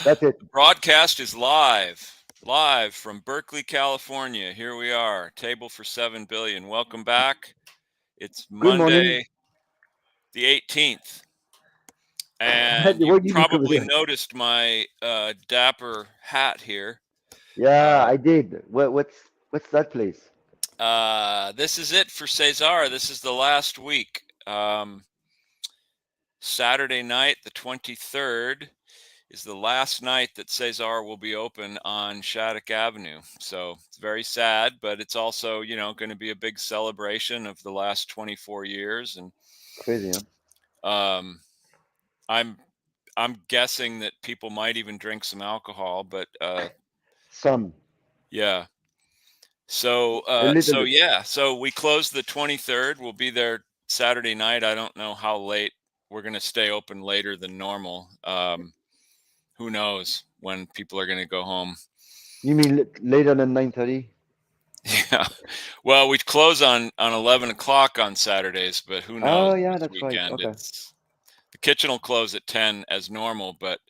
That's it. The broadcast is live from Berkeley, California. Here we are, table for 7 billion. Welcome back. It's Good morning. Monday, the 18th, and you What did you cover probably there? noticed my dapper hat here. Yeah, Uh, I did. What's that place? this is it for Cesar. This is the last week. Saturday night, the 23rd, is the last night that Cesar will be open on Shattuck Avenue. So it's very sad, but it's also, going to be a big celebration of the last 24 years. And Crazy, huh? um, I'm I'm guessing that people might even drink some alcohol, but Some, yeah. So a little so bit. yeah, so we close the 23rd. We'll be there Saturday night. I don't know how late. We're going to stay open later than normal. Who knows when people are going to go home. You mean later than 9:30? Yeah. Well, we close on 11 o'clock on Saturdays, but who knows Oh, yeah, this that's right. weekend? Okay. It's the kitchen will close at 10 as normal, but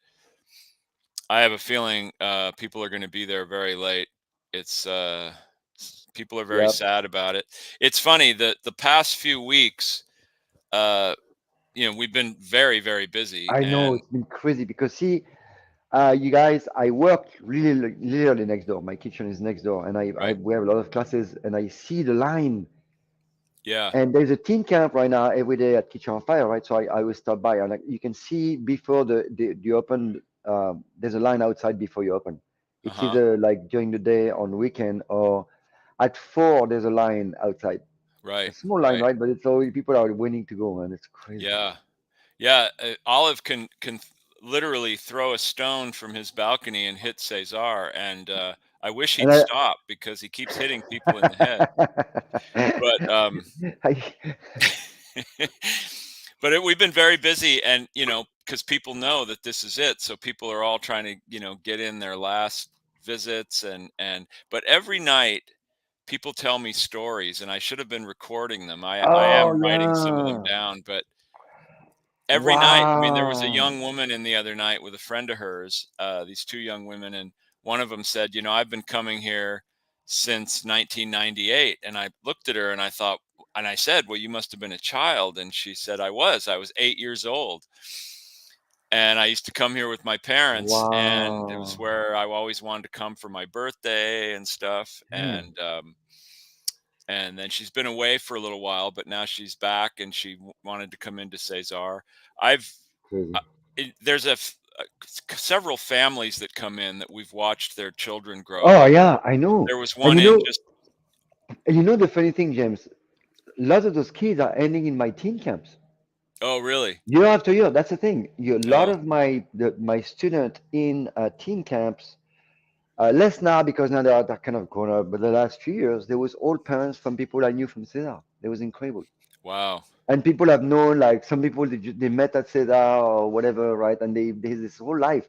I have a feeling people are going to be there very late. It's people are very Yep. sad about it. It's funny that the past few weeks, uh, we've been very, very busy, I know and it's been crazy because see, you guys, I work really literally next door. My kitchen is next door, and I right, we have a lot of classes, and I see the line. yeah, And there's a teen camp right now every day at Kitchen on Fire, right? So I will stop by, and like you can see before the open, there's a line outside before you open. uh It's huh, either like during the day on weekend or at 4 there's a line outside. A right, small line, right, right? But it's always people are waiting to go, man. It's crazy. yeah. Yeah, Olive can literally throw a stone from his balcony and hit Cesar, and I wish And he'd stop because he keeps hitting people in the head. But I, we've been very busy, and because people know that this is it, so people are all trying to get in their last visits, and but every night people tell me stories, and I should have been recording them. I oh am writing some of them yeah. down, but every night. I mean, there was a Wow. young woman in the other night with a friend of hers, these two young women, and one of them said, I've been coming here since 1998. And I looked at her and I thought, and I said, well, you must have been a child. And she said, I was 8 years old. And I used to come here with my parents, and it was Wow. where I always wanted to come for my birthday and stuff. Damn. And then she's been away for a little while, but now she's back, and she wanted to come into Cesar. I've Crazy. there's several families that come in that we've watched their children grow Oh up. yeah, I know. There was And one in just you know the funny thing, James, lots of those kids are ending in my teen camps. oh really? Year after year, that's the thing. A lot Oh, of my students in teen camps, less now because now they're kind of grown up. But the last few years, there was all parents from people I knew from Cesar. It was incredible, wow. and people have known like some people they met at Cesar or whatever, right? And there's this whole life.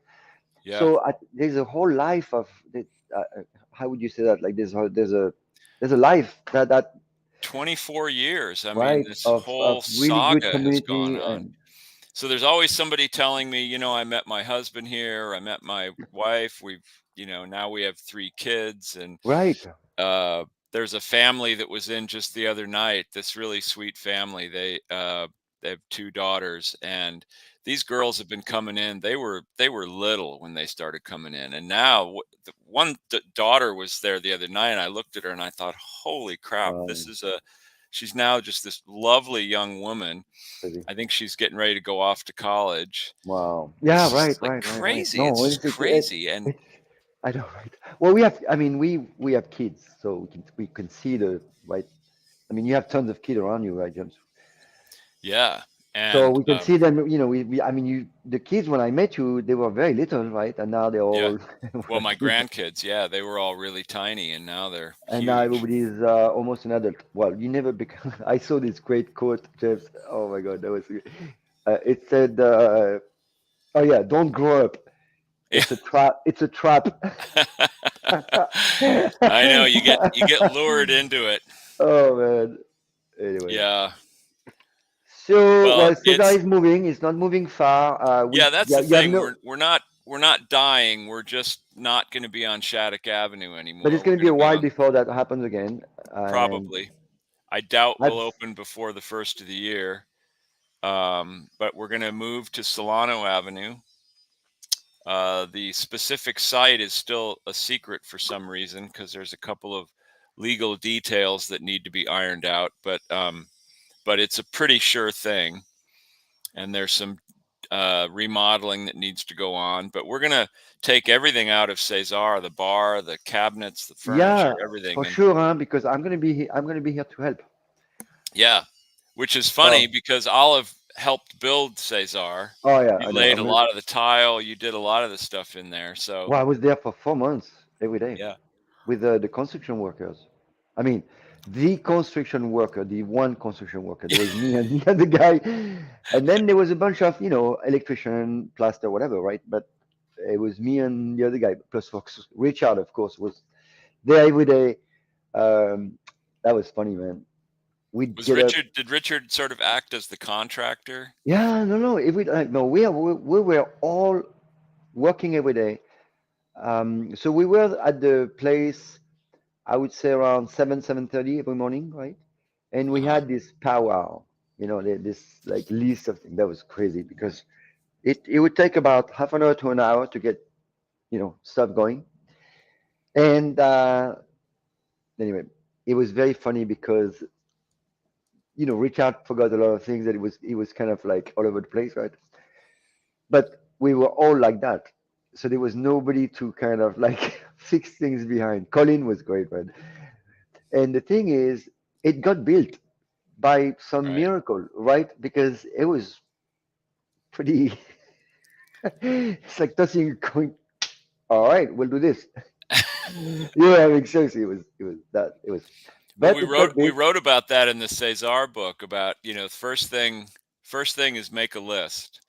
Yeah. So there's a whole life of how would you say that? Like there's a life that 24 years. I mean, right this of whole really good saga has gone community on. and So there's always somebody telling me, I met my husband here, I met my wife, now we have 3 kids, and right. uh, there's a family that was in just the other night. This really sweet family. They have 2 daughters, and these girls have been coming in. They were little when they started coming in, and now the one daughter was there the other night, and I looked at her and I thought, "Holy crap! Wow, She's now just this lovely young woman. crazy. I think she's getting ready to go off to college. Wow. Yeah, It's right, just like right. crazy. No, It's just crazy, and it's I know, right. Well, we have, I mean, we have kids, so we can see the right. I mean, you have tons of kids around you, right, James? yeah, So and we can see them. I mean, the kids when I met you, they were very little, right? And now they're yeah. all Well, my huge. grandkids, yeah, they were all really tiny, and now they're And now huge. everybody is almost an adult. Well, you never become. I saw this great quote, James. Oh my God, that was. It said, "Oh yeah, don't grow up. Yeah. It's a trap. It's a trap." I know you get lured into it. Oh man. Anyway. Yeah. So, Well, well, Cesar is moving. It's not moving far. yeah, that's Yeah, the you have thing. no. We're not we're not dying. We're just not going to be on Shattuck Avenue But it's anymore. We're going to be going a to be while on before that happens again. And probably. I doubt we'll that's, open before the first of the year. But we're going to move to Solano Avenue. The specific site is still a secret for some reason because there's a couple of legal details that need to be ironed out. But it's a pretty sure thing, and there's some remodeling that needs to go on. But we're gonna take everything out of Cesar, the bar, the cabinets, the furniture, yeah, for everything, and sure, huh? Because I'm going to be here to help. yeah, which is funny Oh, because Olive helped build Cesar. oh yeah, You I know. laid a lot of the tile. You did a lot of the stuff in there. So Well, I was there for 4 months every day yeah, with the construction workers. I mean, the construction worker, the one construction worker. There was me and the other guy, and then there was a bunch of, electrician, plaster, whatever, right? But it was me and the other guy, plus Fox. Richard, of course, was there every day. Um, that was funny, man. We'd was get up. Richard? Did Richard sort of act as the contractor? Yeah, no, no. Every no, we were all working every day. So we were at the place, I would say around 7:30 every morning, right? And Uh we huh. had this powwow, this like list of things. That was crazy because it would take about half an hour to an hour to get, stuff going. And anyway, it was very funny because, Richard forgot a lot of things that it was kind of like all over the place, right? But we were all like that. So there was nobody to kind of like fix things behind. Colin was great, right? And the thing is, it got built by some Right. miracle, right? Because it was pretty, it's like tossing a coin. All right, we'll do this. Yeah, I mean, seriously, Well, but it got we built. wrote about that in the Cesar book about first thing is make a list.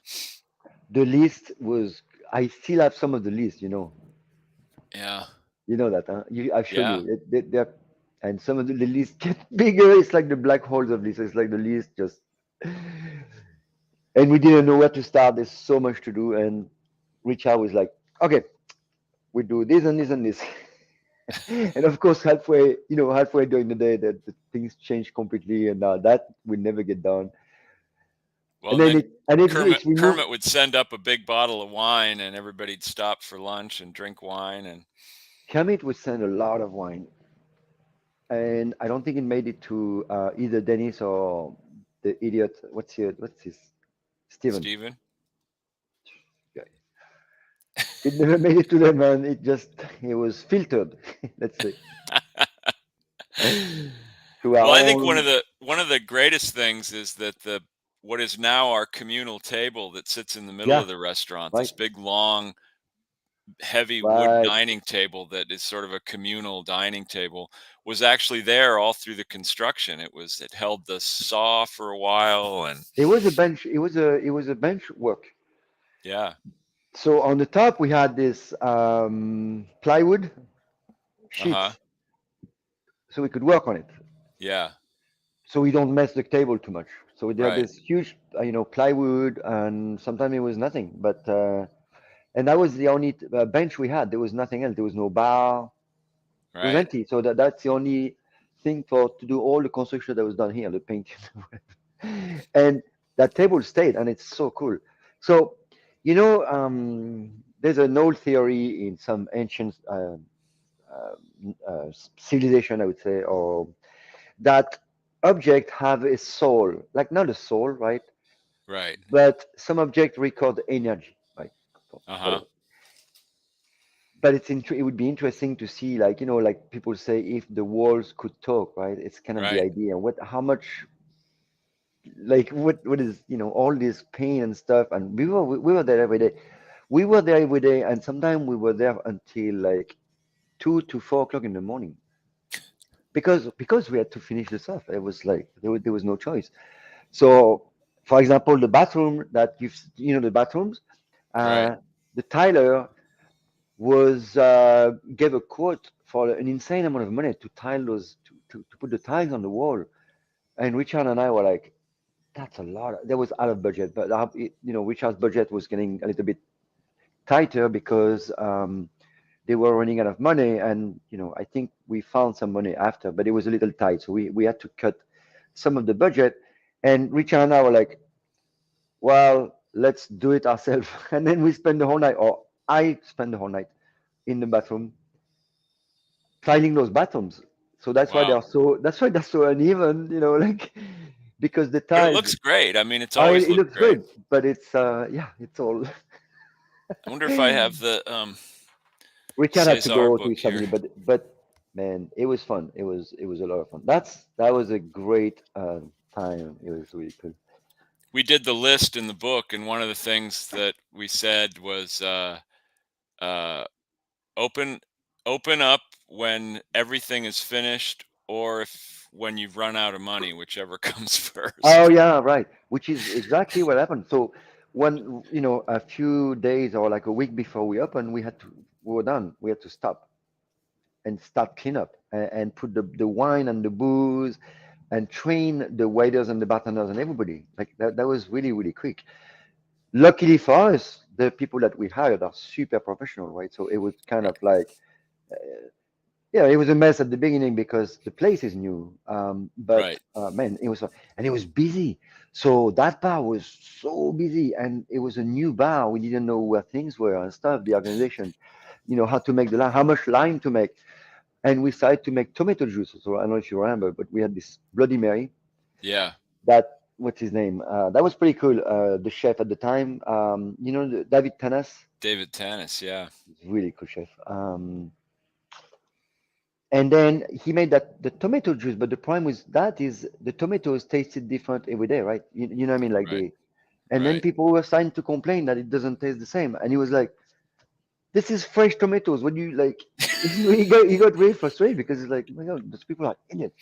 The list was, I still have some of the list, Yeah. you know that, huh? I've shown Yeah. you. And some of the list get bigger. It's like the black holes of list. It's like the list just, and we didn't know where to start. There's so much to do. And Richard was like, okay, we do this and this and this. And of course, halfway during the day, that the things change completely, and that will never get done. Well, And and then then it's removed. Kermit would send up a big bottle of wine, and everybody'd stop for lunch and drink wine. And Kermit would send a lot of wine, and I don't think it made it to either Dennis or the idiot. What's his Steven? Stephen. Yeah. It never made it to them, and it was filtered. Let's say through our Well, I think own. one of the greatest things is that the what is now our communal table that sits in the middle Yeah, of the restaurant, right, this big long heavy wood right. dining table that is sort of a communal dining table was actually there all through the construction. It held the saw for a while, and It was a bench. It was a bench work. yeah. So on the top we had this plywood Uh-huh. sheets, so we could work on it. Yeah. So we don't mess the table too much. So we had Right. this huge, plywood, and sometimes it was nothing. And that was the only bench we had. There was nothing else. There was no bar. It was Right. empty. So that's the only thing for to do all the construction that was done here, the painting. And that table stayed, and it's so cool. So, there's an old theory in some ancient civilization, I would say, or that object have a soul, like not a soul, right? Right. But some object record energy, right? Uh-huh. Whatever. But it would be interesting to see, like, like people say, if the walls could talk, right? It's kind of the Right. idea. How much, like, what is, all this pain and stuff. And we were there every day. We were there every day, and sometimes we were there until like 2 to 4 o'clock in the morning because we had to finish the stuff. It was like there was no choice. So, for example, the bathroom that the bathrooms, Right. uh, the tiler gave a quote for an insane amount of money to tile those to put the tiles on the wall. And Richard and I were like, that's a lot. That was out of budget, but Richard's budget was getting a little bit tighter because they were running out of money, and I think we found some money after, but it was a little tight, so we had to cut some of the budget. And Richard and I were like, well, let's do it ourselves. And then we spend the whole night, or I spend the whole night in the bathroom tiling those bathrooms. So that's why Wow. they're so uneven, like because the But it tiles. looks great. I mean, it's Oh, it, always it looked looks great. good, but it's yeah, it's all. I wonder if I have the Richard had to Cesar go to book his here. family, but man, it was fun. It was a lot of fun. That was a great time. It was really cool. We did the list in the book, and one of the things that we said was uh, open open up when everything is finished, or if when you've run out of money, whichever comes Oh first. yeah, right. Which is exactly what happened. So when a few days or like a week before we opened, we were done. We had to stop and start cleanup and put the wine and the booze and train the waiters and the bartenders and everybody. Like that was really, really quick. Luckily for us, the people that we hired are super professional, right? So it was kind Right, of like, yeah, it was a mess at the beginning because the place is new. But right, man, it was fun. And it was busy. So that bar was so busy, and it was a new bar. We didn't know where things were and stuff, the organization, how to make the lime, how much lime to make. And we started to make tomato juice. So I don't know if you remember, but we had this Bloody Mary yeah. what's his name? That was pretty cool. The chef at the time, David Tanas, David Tanis, yeah. really cool chef. And then he made that the tomato juice, but the problem with that is the tomatoes tasted different every day, right? You know what I mean? Like Right, and then right. people were starting to complain that it doesn't taste the same, and he was like, "This is fresh tomatoes. What do you like?" He got really frustrated because he's like, "Oh my God, those people are idiots."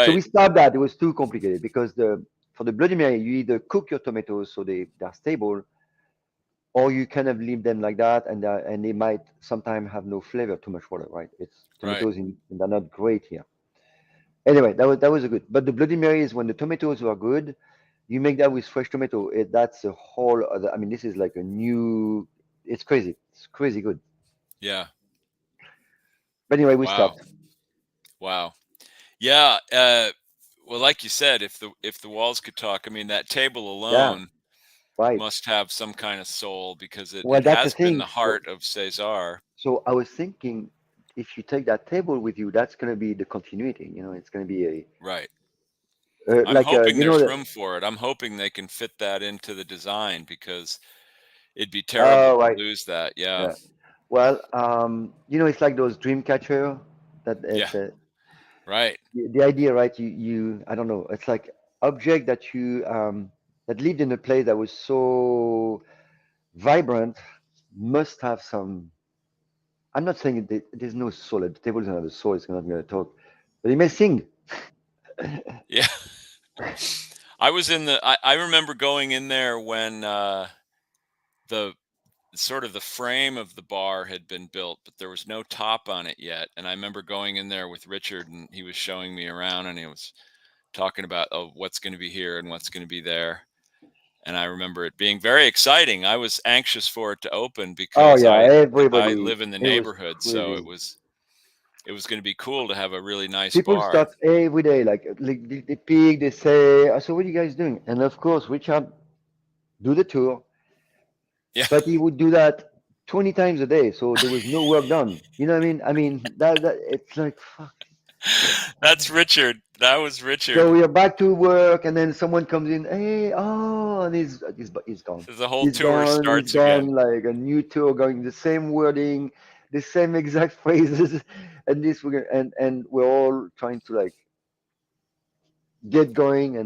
So Right, we stopped that. It was too complicated because for the Bloody Mary, you either cook your tomatoes so they're stable, or you kind of leave them like that, and they might sometimes have no flavor, too much water, right? It's right. tomatoes and they're not great here. Anyway, that was a good. But the Bloody Mary is when the tomatoes are good. You make that with fresh tomato. That's a whole other. I mean, this is like a new. It's crazy. It's crazy good. Yeah. But anyway, we Wow. stopped. Wow. Yeah. Well, like you said, if the walls could talk, I mean, that table Yeah, alone right. must have some kind of soul because it, Well, it that's the has been thing. the heart of Cesar. So I was thinking, if you take that table with you, that's going to be the continuity. It's going to be Right. I'm like hoping there's room for it. I'm hoping they can fit that into the design because it'd be terrible oh to right, lose that. Yeah. yeah. Well, it's like those dream catcher that Yeah. it's Right. the idea, right? I don't know. It's like object that lived in a place that was so vibrant must have some. I'm not saying there's no soul. The table is not a soul. It's not going to talk, but it may sing. Yeah. I was in I remember going in there when the sort of the frame of the bar had been built, but there was no top on it yet. And I remember going in there with Richard, and he was showing me around, and he was talking about, oh, what's going to be here and what's going to be there. And I remember it being very exciting. I was anxious for it to open Oh because yeah, I everybody. live in the It was neighborhood, so it crazy. was it was going to be cool to have a really nice People bar. stop every day, like they peek, they say, "So what are you guys doing?" And of course, Richard do the tour, Yeah, but he would do that 20 times a day, so there was no work done. You know what I mean? I mean that it's like fuck. that's Richard. That was So Richard. we are back to work, and then someone comes in, hey, oh, and he's gone. The whole He's tour gone. He's starts again. gone. Like a new tour, going the same wording, the same exact phrases, and this we're gonna, and we're all trying to like get going,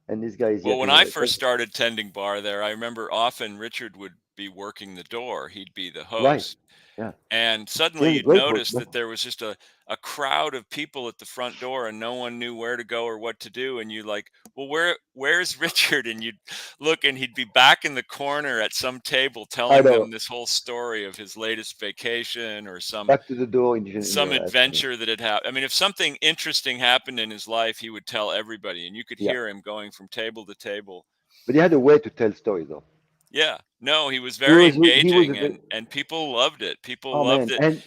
and this guy is Well, yet when again I like, first started tending bar there, I remember often Richard would be working the door. He'd be the right, host. yeah, And he suddenly was a you'd great host. notice that there was just a crowd of people at the front door and no one knew where to go or what to do. And you like, well, where's Richard? And you'd look and he'd be back in the corner at some table I telling know. them this whole story of his latest vacation or some Back to the door in some the adventure that had happened. I mean, if something interesting happened in his life, he would tell everybody and you could yeah, hear him going from table to table. but he had a way to tell stories though. Yeah. No, he was He very was he was a engaging, very, and people loved it. People oh loved man, it. and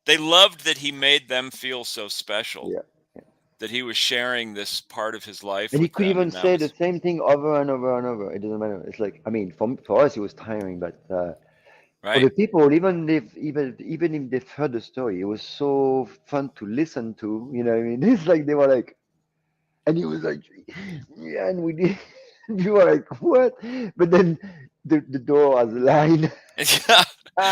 They loved that he made them feel so special, yeah. that he was sharing this part of his life And he with could them, even and that say the was same thing over and over and over. It doesn't matter. It's like, I mean, for us it was tiring, but for right. the people, even if they've heard the story, it was so fun to listen to. You know, what I mean, it's like they were like, and he was like, yeah, and we did. You were like, what? But then the door has a line. Yeah,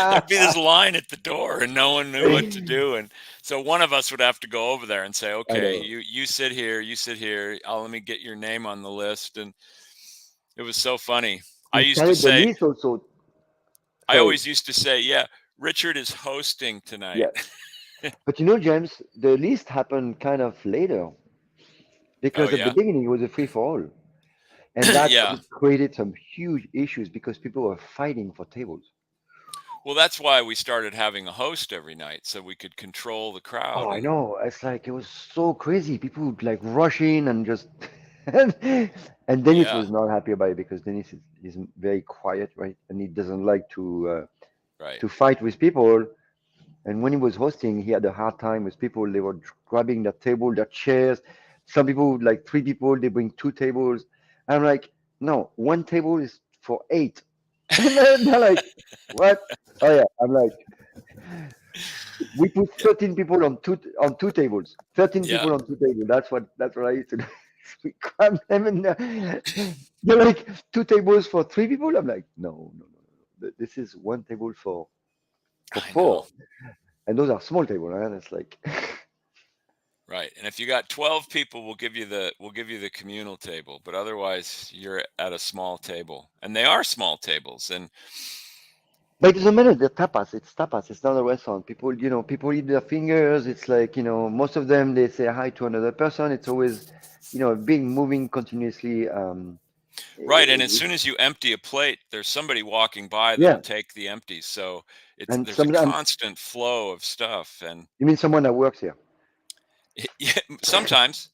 there'd be this line at the door, and no one knew what to do, and so one of us would have to go over there and say, I "Okay, know. you sit here, you sit here. Let me get your name on the list." And it was so funny. I He used to carried the say, list also. I Sorry. always used to say, "Yeah, Richard is hosting Yeah. tonight." But you know, James, the list happened kind of later Oh because at the yeah, beginning it was a free for all. And that yeah. created some huge issues because people were fighting for tables. Well, that's why we started having a host every night, so we could control the Oh, crowd. I And know. It's like it was so crazy. People would like rush in and just and Dennis yeah, was not happy about it because Dennis is very quiet, right? And he doesn't like right. to fight with people. And when he was hosting, he had a hard time with people. They were grabbing their table, their chairs. Some people, like three people, they bring two tables. I'm like, no, one table is for eight. And then they're like, what? Oh yeah. I'm like, we put Yeah, 13 people on two tables. 13 yeah, people on two tables. That's what I used to do. We cram them in there. They're like two tables for three people. I'm like, no, no, no, no. This is one table for I know. four. And those are small tables, right? It's like Right. And if you got 12 people, we'll give you the communal table, but otherwise you're at a small table. And they are small tables. And but it doesn't matter. The tapas. It's tapas. It's not a restaurant. People, people eat their fingers. It's like, most of them they say hi to another person. It's always, being moving continuously. right, and as It's soon as you empty a plate, there's somebody walking by that'll yeah. take the empties. So it's And there's a sometimes constant flow of stuff. And you mean someone that works here. yeah, sometimes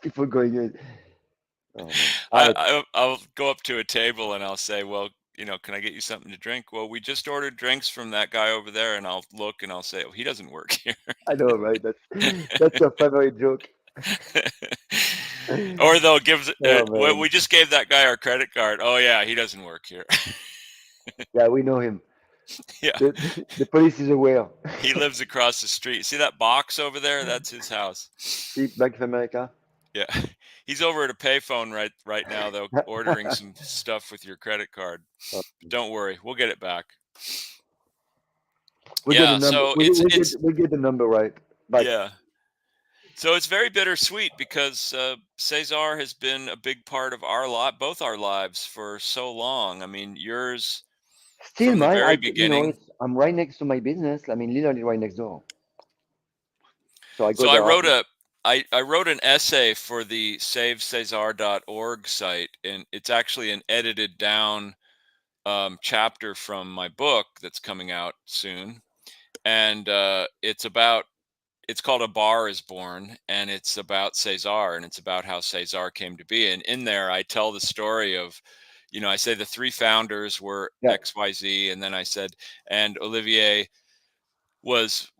People going in. Oh man. I'll go up to a table and I'll say, "Well, can I get you something to drink?" "Well, we just ordered drinks from that guy over there." And I'll look and I'll say, "Oh, he doesn't work here." I know, right? That's your favorite joke. Or they'll give, Oh "Well, man. we just gave that guy our credit card." "Oh yeah, he doesn't work here." Yeah, we know him. Yeah, The police is aware. he lives across the street. See that box over there? That's his house. See, Bank of America. Yeah, he's over at a payphone right now though, ordering some stuff with your credit card. But don't worry, we'll get it back. We get the Yeah, number. so We, it's we it's get we get the number right. But yeah. So it's very bittersweet because Cesar has been a big part of our lot, both our lives for so long. I mean, yours still, from the mine. very beginning. I'm right next to my business. I mean, literally right next door. So I go So I there wrote often. I wrote an essay for the savecesar.org site, and it's actually an edited down chapter from my book that's coming out soon. And it's called A Bar is Born, and it's about Cesar, and it's about how Cesar came to be. And in there, I tell the story of, I say the three founders were Yeah, XYZ, and then I said, and Olivier was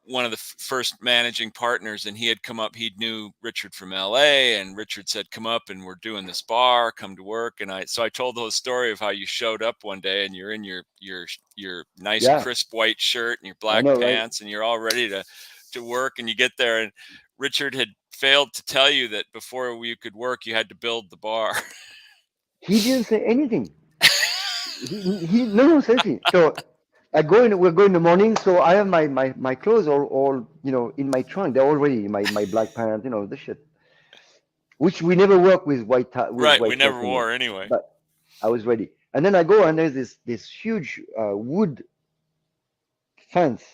one of the first managing partners, and he had come up. He knew Richard from LA, and Richard said, "Come up, and we're doing this bar. Come to work." And I told the whole story of how you showed up one day, and you're in your nice yeah. crisp white shirt and your I black know, right? pants, and you're all ready to work. And you get there, and Richard had failed to tell you that before you could work, you had to build the bar. He didn't say anything. He no, no, seriously. So we're going in the morning. So I have my clothes all in my trunk. They're all ready. My black pants, the shit. Which we never work with with Right, we white shirts never anymore. wore anyway. But I was ready. And then I go and there's this huge wood fence,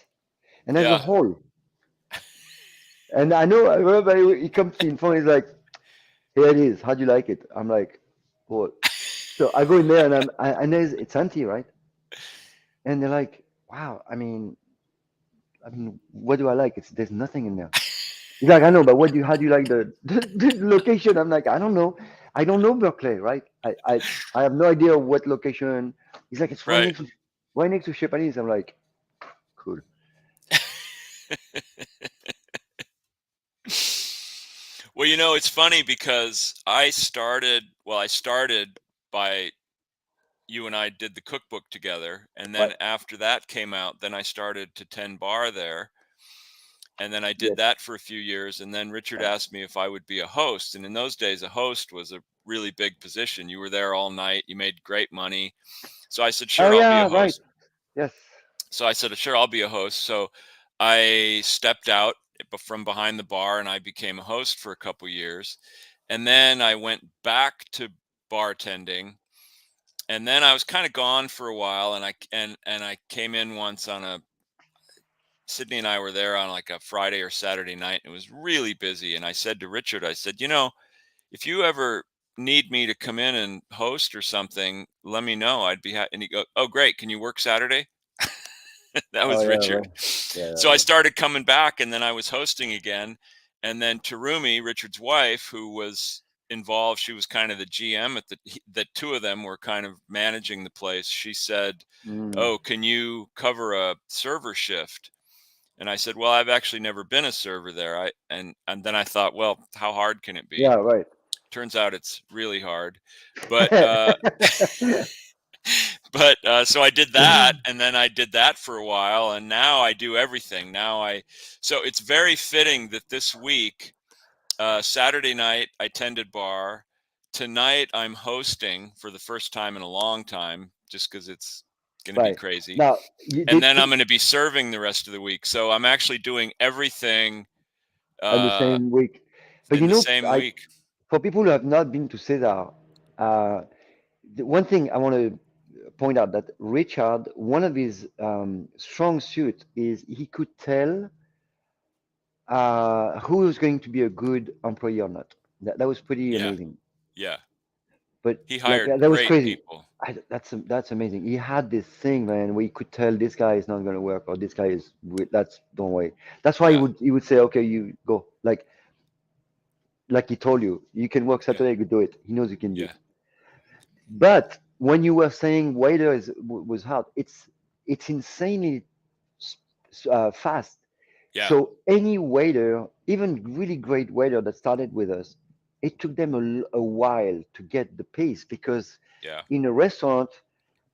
and there's a Yeah. hole. And I remember he comes in front. He's like, "Here it is. How do you like it?" I'm like, "What?" So I go in there and and it's empty, right? And they're like, "Wow. I mean, what do I like? There's nothing in there." He's like, "I know, but how do you like the location?" I'm like, "I don't know. I don't know Berkeley, right? I have no idea what location. He's like, it's Right. right next to Japanese. I'm like, cool. Well, it's funny because I started by you and I did the cookbook together. And Right. then after that came out, then I started to tend bar there. And then I did Yes. that for a few years. And then Richard Right. asked me if I would be a host. And in those days, a host was a really big position. You were there all night, you made great money. So I said, Oh sure, I'll be a yeah, right. host. Yes. So I said, sure, I'll be a host. So I stepped out from behind the bar and I became a host for a couple years. And then I went back to bartending. And then I was kind of gone for a while, and I came in once on a Sydney and I were there on like a Friday or Saturday night, and it was really busy. And I said to Richard, I said, if you ever need me to come in and host or something, let me know. I'd be happy. And he go, oh, great. Can you work Saturday? That Oh was yeah, Richard. right. Yeah, yeah, So I right. started coming back, and then I was hosting again. And then Tarumi, Richard's wife, who was involved, she was kind of the GM at the two of them were kind of managing the place. She said, Mm. oh, can you cover a server shift? And I said, well, I've actually never been a server there. And then I thought, well, how hard can it be? Yeah, right. Turns out it's really hard. But so I did that, and then I did that for a while, and now I do everything. So it's very fitting that this week, Saturday night, I tended bar. Tonight, I'm hosting for the first time in a long time, just because it's going to be Right. crazy. Now, you And did then I'm two going to be serving the rest of the week. So I'm actually doing everything on the uh, same week. But in you the know, same week. for people who have not been to Cesar, uh, the one thing I want to point out that Richard, one of his strong suits is he could tell who was going to be a good employee or not. That was pretty Yeah, amazing. yeah. But He like hired that was great crazy. people. That's amazing. He had this thing, man, where you could tell this guy is not going to work or this guy is that's don't wait. That's why Yeah, he would say, okay, you go. Like he told you, you can work yeah, Saturday, you could do it. He knows you can do yeah, it. But when you were saying waiter was hard, it's insanely fast. yeah, So any waiter, even really great waiter that started with us, it took them a while to get the pace because yeah. in a restaurant,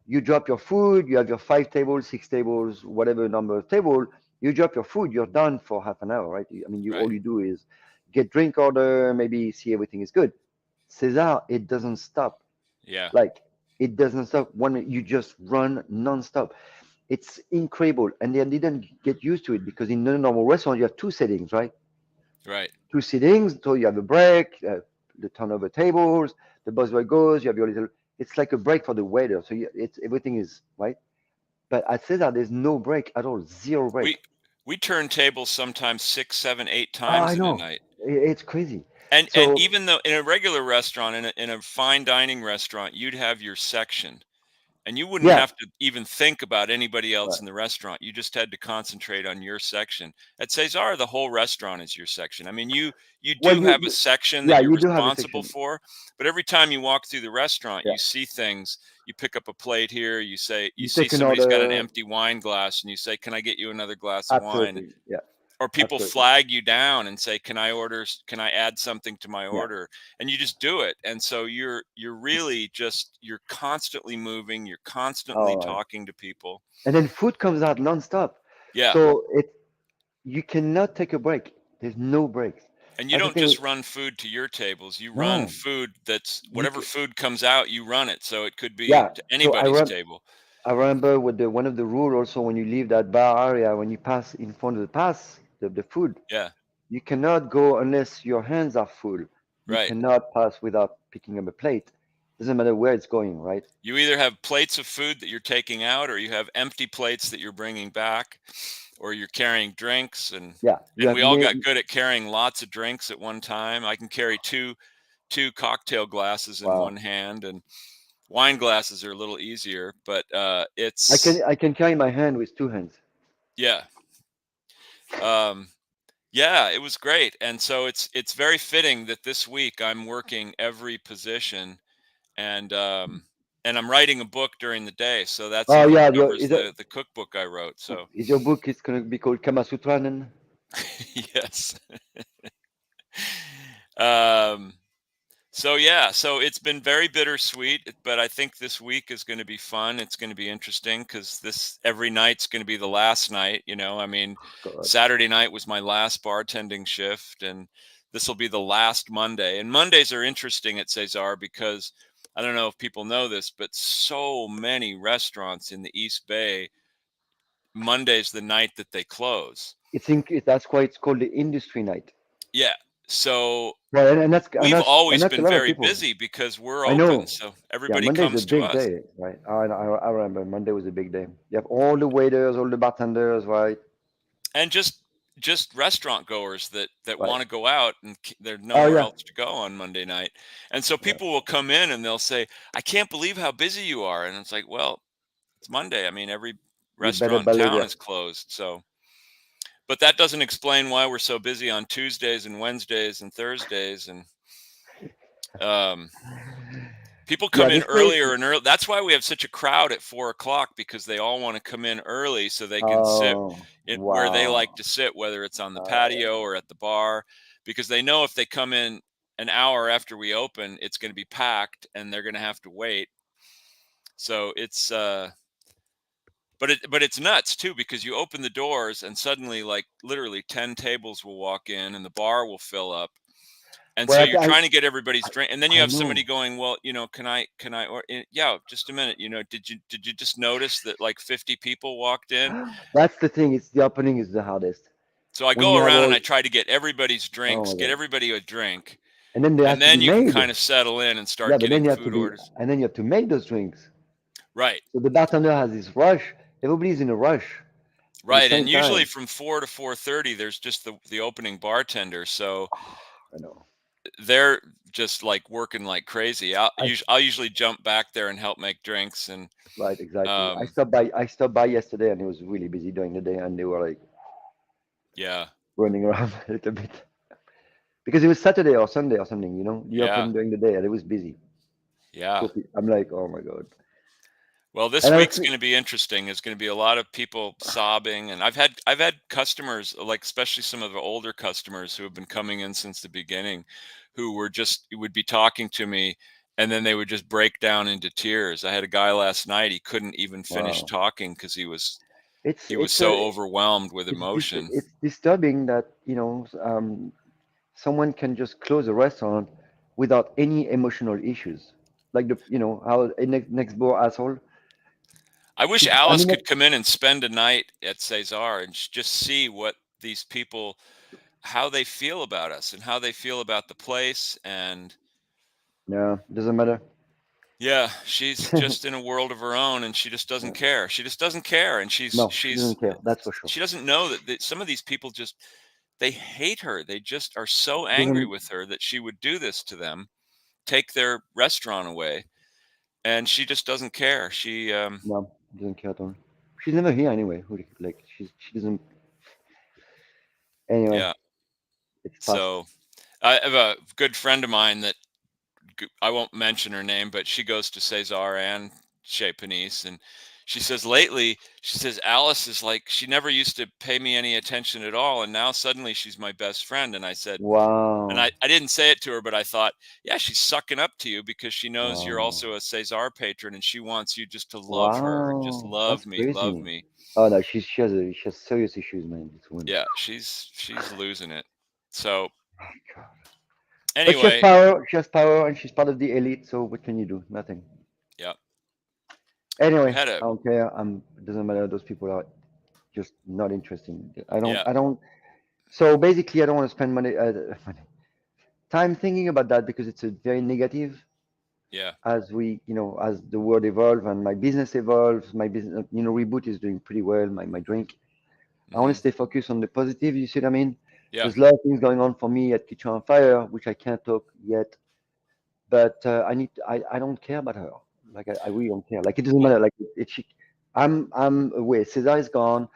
you drop your food, you have your 5 tables, 6 tables, whatever number of table, you drop your food, you're done for half an hour, right? I mean, you Right. all you do is get drink order, maybe see everything is good. Cesar, it doesn't stop. Yeah, Like it doesn't stop. One you just run nonstop. It's incredible, and they didn't get used to it because in a normal restaurant you have two settings, right? right. Two settings, so you have a break, the turnover tables, the buzzword goes, you have your little. It's like a break for the waiter, so it's everything is right. But at Cesar, there's no break at all, zero We break. we turn tables sometimes 6, 7, 8 Oh, I times in a know, night. it's crazy. And So even though in a regular restaurant, in a fine dining restaurant, you'd have your section. And you wouldn't yeah, have to even think about anybody else right. in the restaurant. You just had to concentrate on your section. At Cesar, the whole restaurant is your section. I mean, you Well, do have a section that yeah, you're you do have a responsible section. for, but every time you walk through the restaurant, Yeah, you see things. You pick up a plate here, you you see take an somebody's got an order. empty wine glass and you say, "Can I get you another glass of wine?" Absolutely, yeah, Or people absolutely, flag you down and say, can I add something to my yeah. order?" And you just do it. And so you're really just you're constantly moving, you're constantly All right. talking to people. And then food comes out nonstop. Yeah. So you cannot take a break. There's no breaks. And you That's the don't thing with just run food to your tables. You run no. food that's You whatever food comes out, you run it. So it could be yeah. to So anybody's table. I remember with the one of the rule also when you leave that bar area when you pass in front of the food Yeah. you cannot go unless your hands are full. You Right. cannot pass without picking up a plate. Doesn't matter where it's going, right? You either have plates of food that you're taking out or you have empty plates that you're bringing back or you're carrying drinks Yeah. You and have we all got good at carrying lots of drinks at one time. I can carry two cocktail glasses in wow. one hand, and wine glasses are a little easier, but I can it's I can carry my hand with two hands. yeah. Um Yeah, it was great. And so it's very fitting that this week I'm working every position, and and I'm writing a book during the day, so that Oh simply yeah, covers the cookbook I wrote. So is your book is gonna be called Kama Sutra then? yes. um So yeah, so it's been very bittersweet, but I think this week is going to be fun. It's going to be interesting because this every night's going to be the last night. I mean, God, Saturday night was my last bartending shift, and this will be the last Monday. And Mondays are interesting at Cesar because I don't know if people know this, but so many restaurants in the East Bay, Monday's the night that they close. that's why it's called the industry night. Yeah. So Well, we've and always that's a been lot of very people. busy because we're I open, know. so Yeah, everybody Monday is a comes to big us. day, right? I remember Monday was a big day. You have all the waiters, all the bartenders, right? And just restaurant goers that Right. want to go out and there's Oh nowhere yeah, else to go on Monday night. And so yeah. people will come in and they'll say, "I can't believe how busy you are." And it's like, "Well, it's Monday. I mean, every You better restaurant in believe town it. is closed." So, but that doesn't explain why we're so busy on Tuesdays and Wednesdays and Thursdays, and um people Yeah, come in this place. earlier and early. That's why we have such a crowd at 4 o'clock, because they all want to come in early so they can sit Oh, where they like wow. to sit, whether it's on the Yeah. patio or at the bar, because they know if they come in an hour after we open, it's going to be packed and they're going to have to wait. So it's but it's nuts too, because you open the doors and suddenly like literally 10 tables will walk in and the bar will fill up. And so Well, you're trying to get everybody's drink, and then you I have somebody know. going, "Well, can I?" Or yeah, just a minute. Did you just notice that like 50 people walked in? That's the thing. It's the opening is the hardest. So I When go you have around and all, I try to get everybody's oh drinks, my get God. everybody a drink, And then they and have to be then you can made. kind of settle in and Yeah, start but getting food orders. then you have to make those drinks. Right, So the bartender has this rush. Everybody's in a rush at the right. same And usually time. from 4 to 4:30, there's just the opening bartender, so I know. they're just like working like crazy. I I'll usually jump back there and help make drinks, and Right, exactly. um, I stopped by yesterday and it was really busy during the day and they were like yeah, running around a little bit because it was Saturday or Sunday or something, you know. The yeah, open during the day and it was busy. yeah. I'm like, oh my God. Well, this And I was week's thinking, going to be interesting. There's going to be a lot of people sobbing, and I've had customers, like especially some of the older customers who have been coming in since the beginning, who would be talking to me, and then they would just break down into tears. I had a guy last night; he couldn't even finish wow. talking because he was It's he was it's a so overwhelmed with emotion. it's disturbing that, someone can just close a restaurant without any emotional issues. Like how a next door asshole. I wish She, I Alice mean, could come in and spend a night at Cesar and just see what these people, how they feel about us and how they feel about the place. And no, doesn't matter. yeah, she's just in a world of her own, and she just doesn't Yeah. care. She just doesn't care, and No, she doesn't care. That's for sure. she doesn't know that some of these people just they hate her. They just are so She angry doesn't. with her that she would do this to them, take their restaurant away, and she just doesn't care. No, doesn't care at all. She's never here anyway. Like she doesn't. Anyway, Yeah. it's past. So I have a good friend of mine that I won't mention her name, but she goes to Cesar and Chez Panisse, and she says lately, she says Alice is like she never used to pay me any attention at all, and now suddenly she's my best friend. And I said, and Wow, I didn't say it to her, but I thought, yeah, she's sucking up to you because she knows you're wow, also a Cesar patron, and she wants you just to love her and just wow. That's love crazy. me. Oh no, she has serious issues, man. This woman. Yeah, she's losing it. So Oh, God. But she has anyway, power. She has power, and she's part of the elite. So what can you do? Nothing. yeah, we Anyway, had a I don't care. It doesn't matter. Those people are just not interesting. yeah, I don't. So basically, I don't want to spend money, time thinking about that because it's a very negative. yeah, As as the world evolves and my business evolves, my business, Reboot is doing pretty well. My drink. I want to hmm, stay focused on the positive. You see what I mean? yeah. There's a lot of things going on for me at Kitchen on Fire, which I can't talk yet. But I don't care about her. I really don't care. Like it doesn't Well, matter. Like I'm away. Cesar is gone.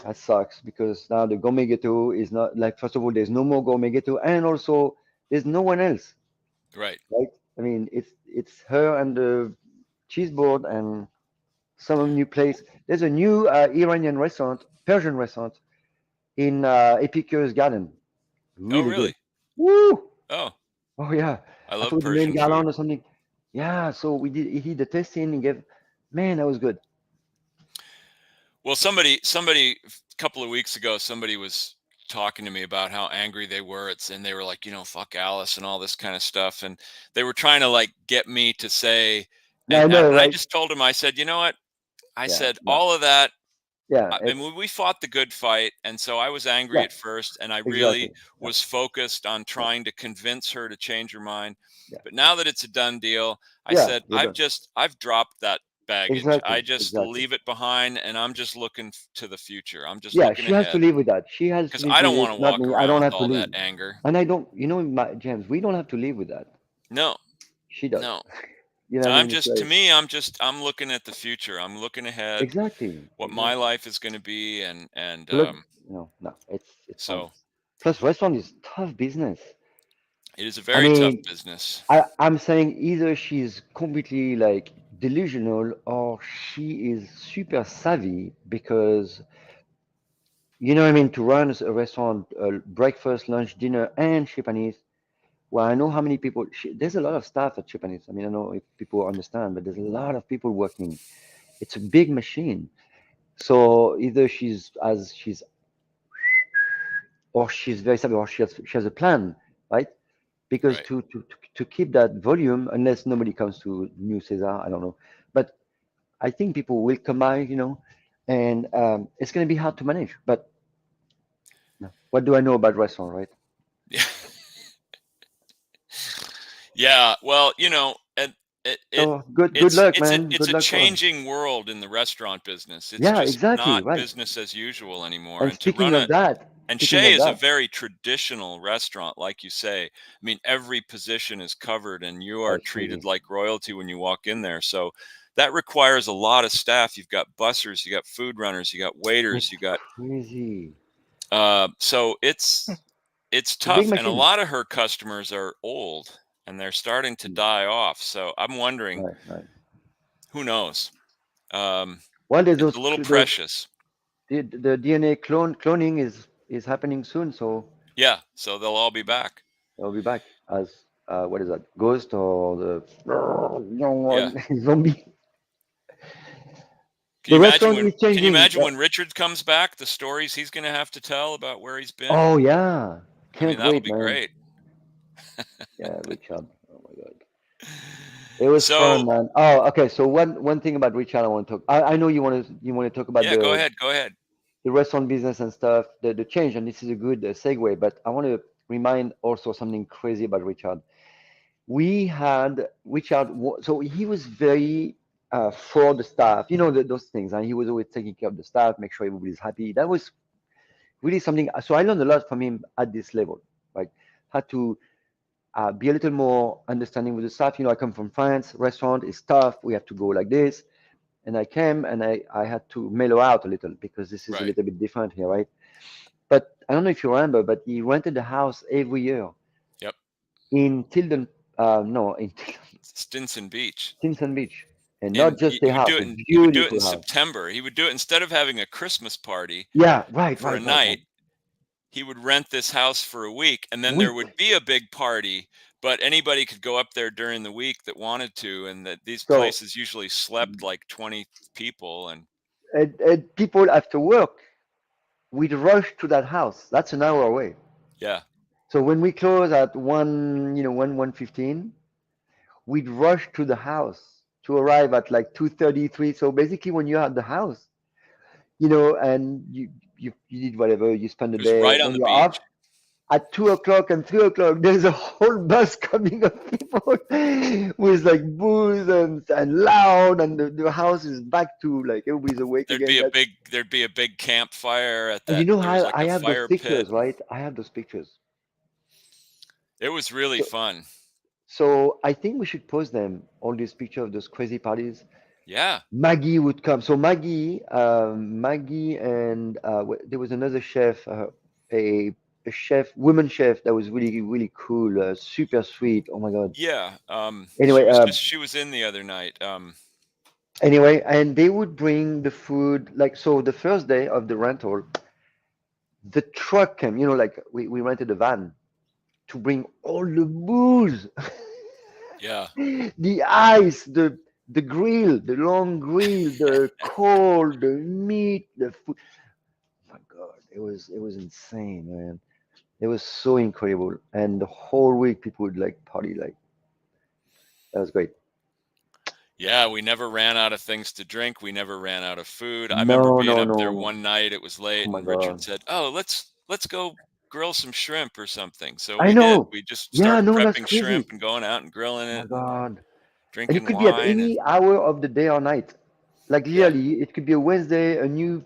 That sucks because now the gourmet ghetto is not like, first of all, there's no more gourmet ghetto, and also there's no one else, Right. right? I mean, it's her and the cheese board and some new place. There's a new Iranian restaurant, Persian restaurant in Epicure's Garden. Oh, Really good. really? Woo! Oh, Oh yeah, I I love forgot the name, Persian food. Garland or something. Yeah, so we did. He did the tasting and gave. Man, that was good. Well, somebody a couple of weeks ago, somebody was talking to me about how angry they were. And they were like, fuck Alice and all this kind of stuff. And they were trying to like get me to say, I know, and I right? just told him, I said, you know what? I Yeah, said, no, all of that. yeah, I it's mean, we fought the good fight, and so I was angry yeah, at first, and I exactly. really Yeah, was focused on yeah, trying to convince her to change her mind. yeah, But now that it's a done deal, I yeah. said, You're done. I've dropped that baggage. Exactly, I just exactly. leave it behind, and I'm just looking to the future. I'm just Yeah, looking she has to ahead live with that. She has to because live I with don't it, want to not walk me. I around don't with have to all that live. anger. And I don't, James, we don't have to live with that. No, She does. no. You know what I I'm mean? It's just to like, me, I'm looking at the future. I'm looking ahead, exactly, what my exactly. life is going to be, and Look, no, it's fine. so Plus, restaurant is tough business. it is a I very tough mean, business. I'm saying either she's completely like delusional or she is super savvy because you know what I mean, to run a restaurant, breakfast, lunch, dinner, and Japanese. Well, I know how many people. There's a lot of staff at Japanese. I mean, I don't know if people understand, but there's a lot of people working. It's a big machine. So either she's or she's very savvy or she has a plan, right? Because Right. to keep that volume, unless nobody comes to New Caesar, I don't know. But I think people will come by, and it's going to be hard to manage. But no, what do I know about restaurant, right? Yeah. Yeah. Well, and it So good luck, man. it's Good a luck for her. changing world in the restaurant business. It's Yeah, just exactly, not right. business as usual anymore. And And to run and speaking Shea of is a that, very traditional restaurant, like you say. I mean, every position is covered and you oh, are it's treated crazy. like royalty when you walk in there. So that requires a lot of staff. You've got bussers, you got food runners, you got waiters, It's you got crazy. so Yeah, it's it's a big tough, and a machine. lot of her customers are old and they're starting to Mm, die off. So I'm wondering, right, right. who knows? Um, Well, there's it's those a little those precious. the DNA cloning is happening soon, so Yeah, so they'll all be back. I'll be back as what is that? Ghost or the Yeah. zombie? Can The you imagine restaurant when is changing. Richard comes back, the stories he's going to have to tell about where he's been? Oh yeah, I mean, can't that'll wait, be man. great. Yeah, Richard. Oh my God. It was So, fun, man. Oh, okay. So one thing about Richard, I want to talk. I know you want to talk about yeah, go the ahead. Go ahead. the restaurant business and stuff, the change, and this is a good segue. But I want to remind also something crazy about Richard. We had Richard, so he was very for the staff, those things, and he was always taking care of the staff, make sure everybody's happy. That was really something. So I learned a lot from him at this level, like how to be a little more understanding with the staff. I come from France, restaurant is tough. We have to go like this. And I came and I had to mellow out a little because this is a Right. little bit different here, right? But I don't know if you remember, but he rented the house every year Yep. in Tilden, no, in Stinson Beach. Stimson Beach. And not And just he a would house, do a it in beautiful house. September. He would do it instead of having a Christmas party Yeah, right, for a right, right, right. night. He would rent this house for a week, and then there Week. would be a big party, but anybody could go up there during the week that wanted to, and that these So, places usually slept like 20 people. And and people after work, we'd rush to that house. That's an hour away. yeah, So when we close at 1:15, we'd rush to the house to arrive at like 2:33. So basically, when you're at the house, and you did whatever, you spend the it was day. right on When the you're off beach. at 2 o'clock and 3 o'clock, there's a whole bus coming of people with like booze and loud, and the house is back to like everybody's awake again. There'd be a big campfire at And that. There was how like I a have those fire pit. pictures, right? I have those pictures. It was really So fun. so I think we should post them, all these pictures of those crazy parties. Yeah. Maggie would come. So Maggie, and there was another chef, a a chef, woman chef that was really really cool, super sweet. Oh my God. Yeah. She Anyway, was just she was in the other night. and they would bring the food like so. The first day of the rental, the truck came. Like we rented a van to bring all the booze, Yeah. the ice, the grill, the long grill, the coal, the meat, the food. My God, it was insane, man. It was so incredible, and the whole week people would like party like that was great. Yeah, we never ran out of things to drink. We never ran out of food. I remember No, being no, up there no. one night, it was Oh late, my and Richard God, said, "Oh, let's go grill some shrimp or something." So I we did. know. We just Yeah, started no, that's prepping shrimp crazy. and going out and grilling Oh my it and God, and it drinking could be at wine and any hour of the day or night. Like yeah, literally, it could be a Wednesday, a new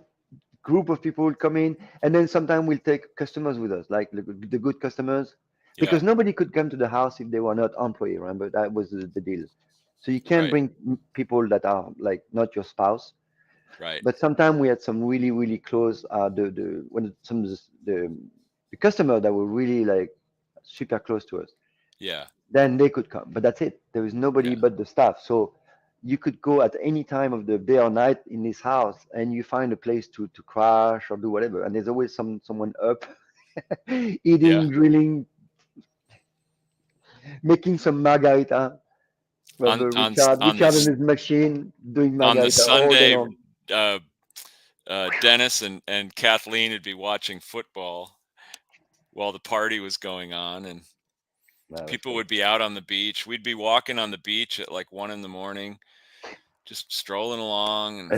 group of people will come in, and then sometimes we'll take customers with us, like the good customers, yeah, because nobody could come to the house if they were not employee. Remember that was the deal. So you can't right, bring people that are like not your spouse. right. But sometimes we had some really really close the when some of the customer that were really like super close to us, Yeah, then they could come. But that's it. There is nobody yeah, but the staff. So you could go at any time of the day or night in this house and you find a place to crash or do whatever. And there's always someone up yeah. eating, drilling, making some margarita. On Remember on on Richard and this his machine doing on the margarita all day Sunday, long. uh, Dennis and Kathleen would be watching football while the party was going on, and That was people great. would be out on the beach. We'd be walking on the beach at like 1 in the morning, just strolling along. And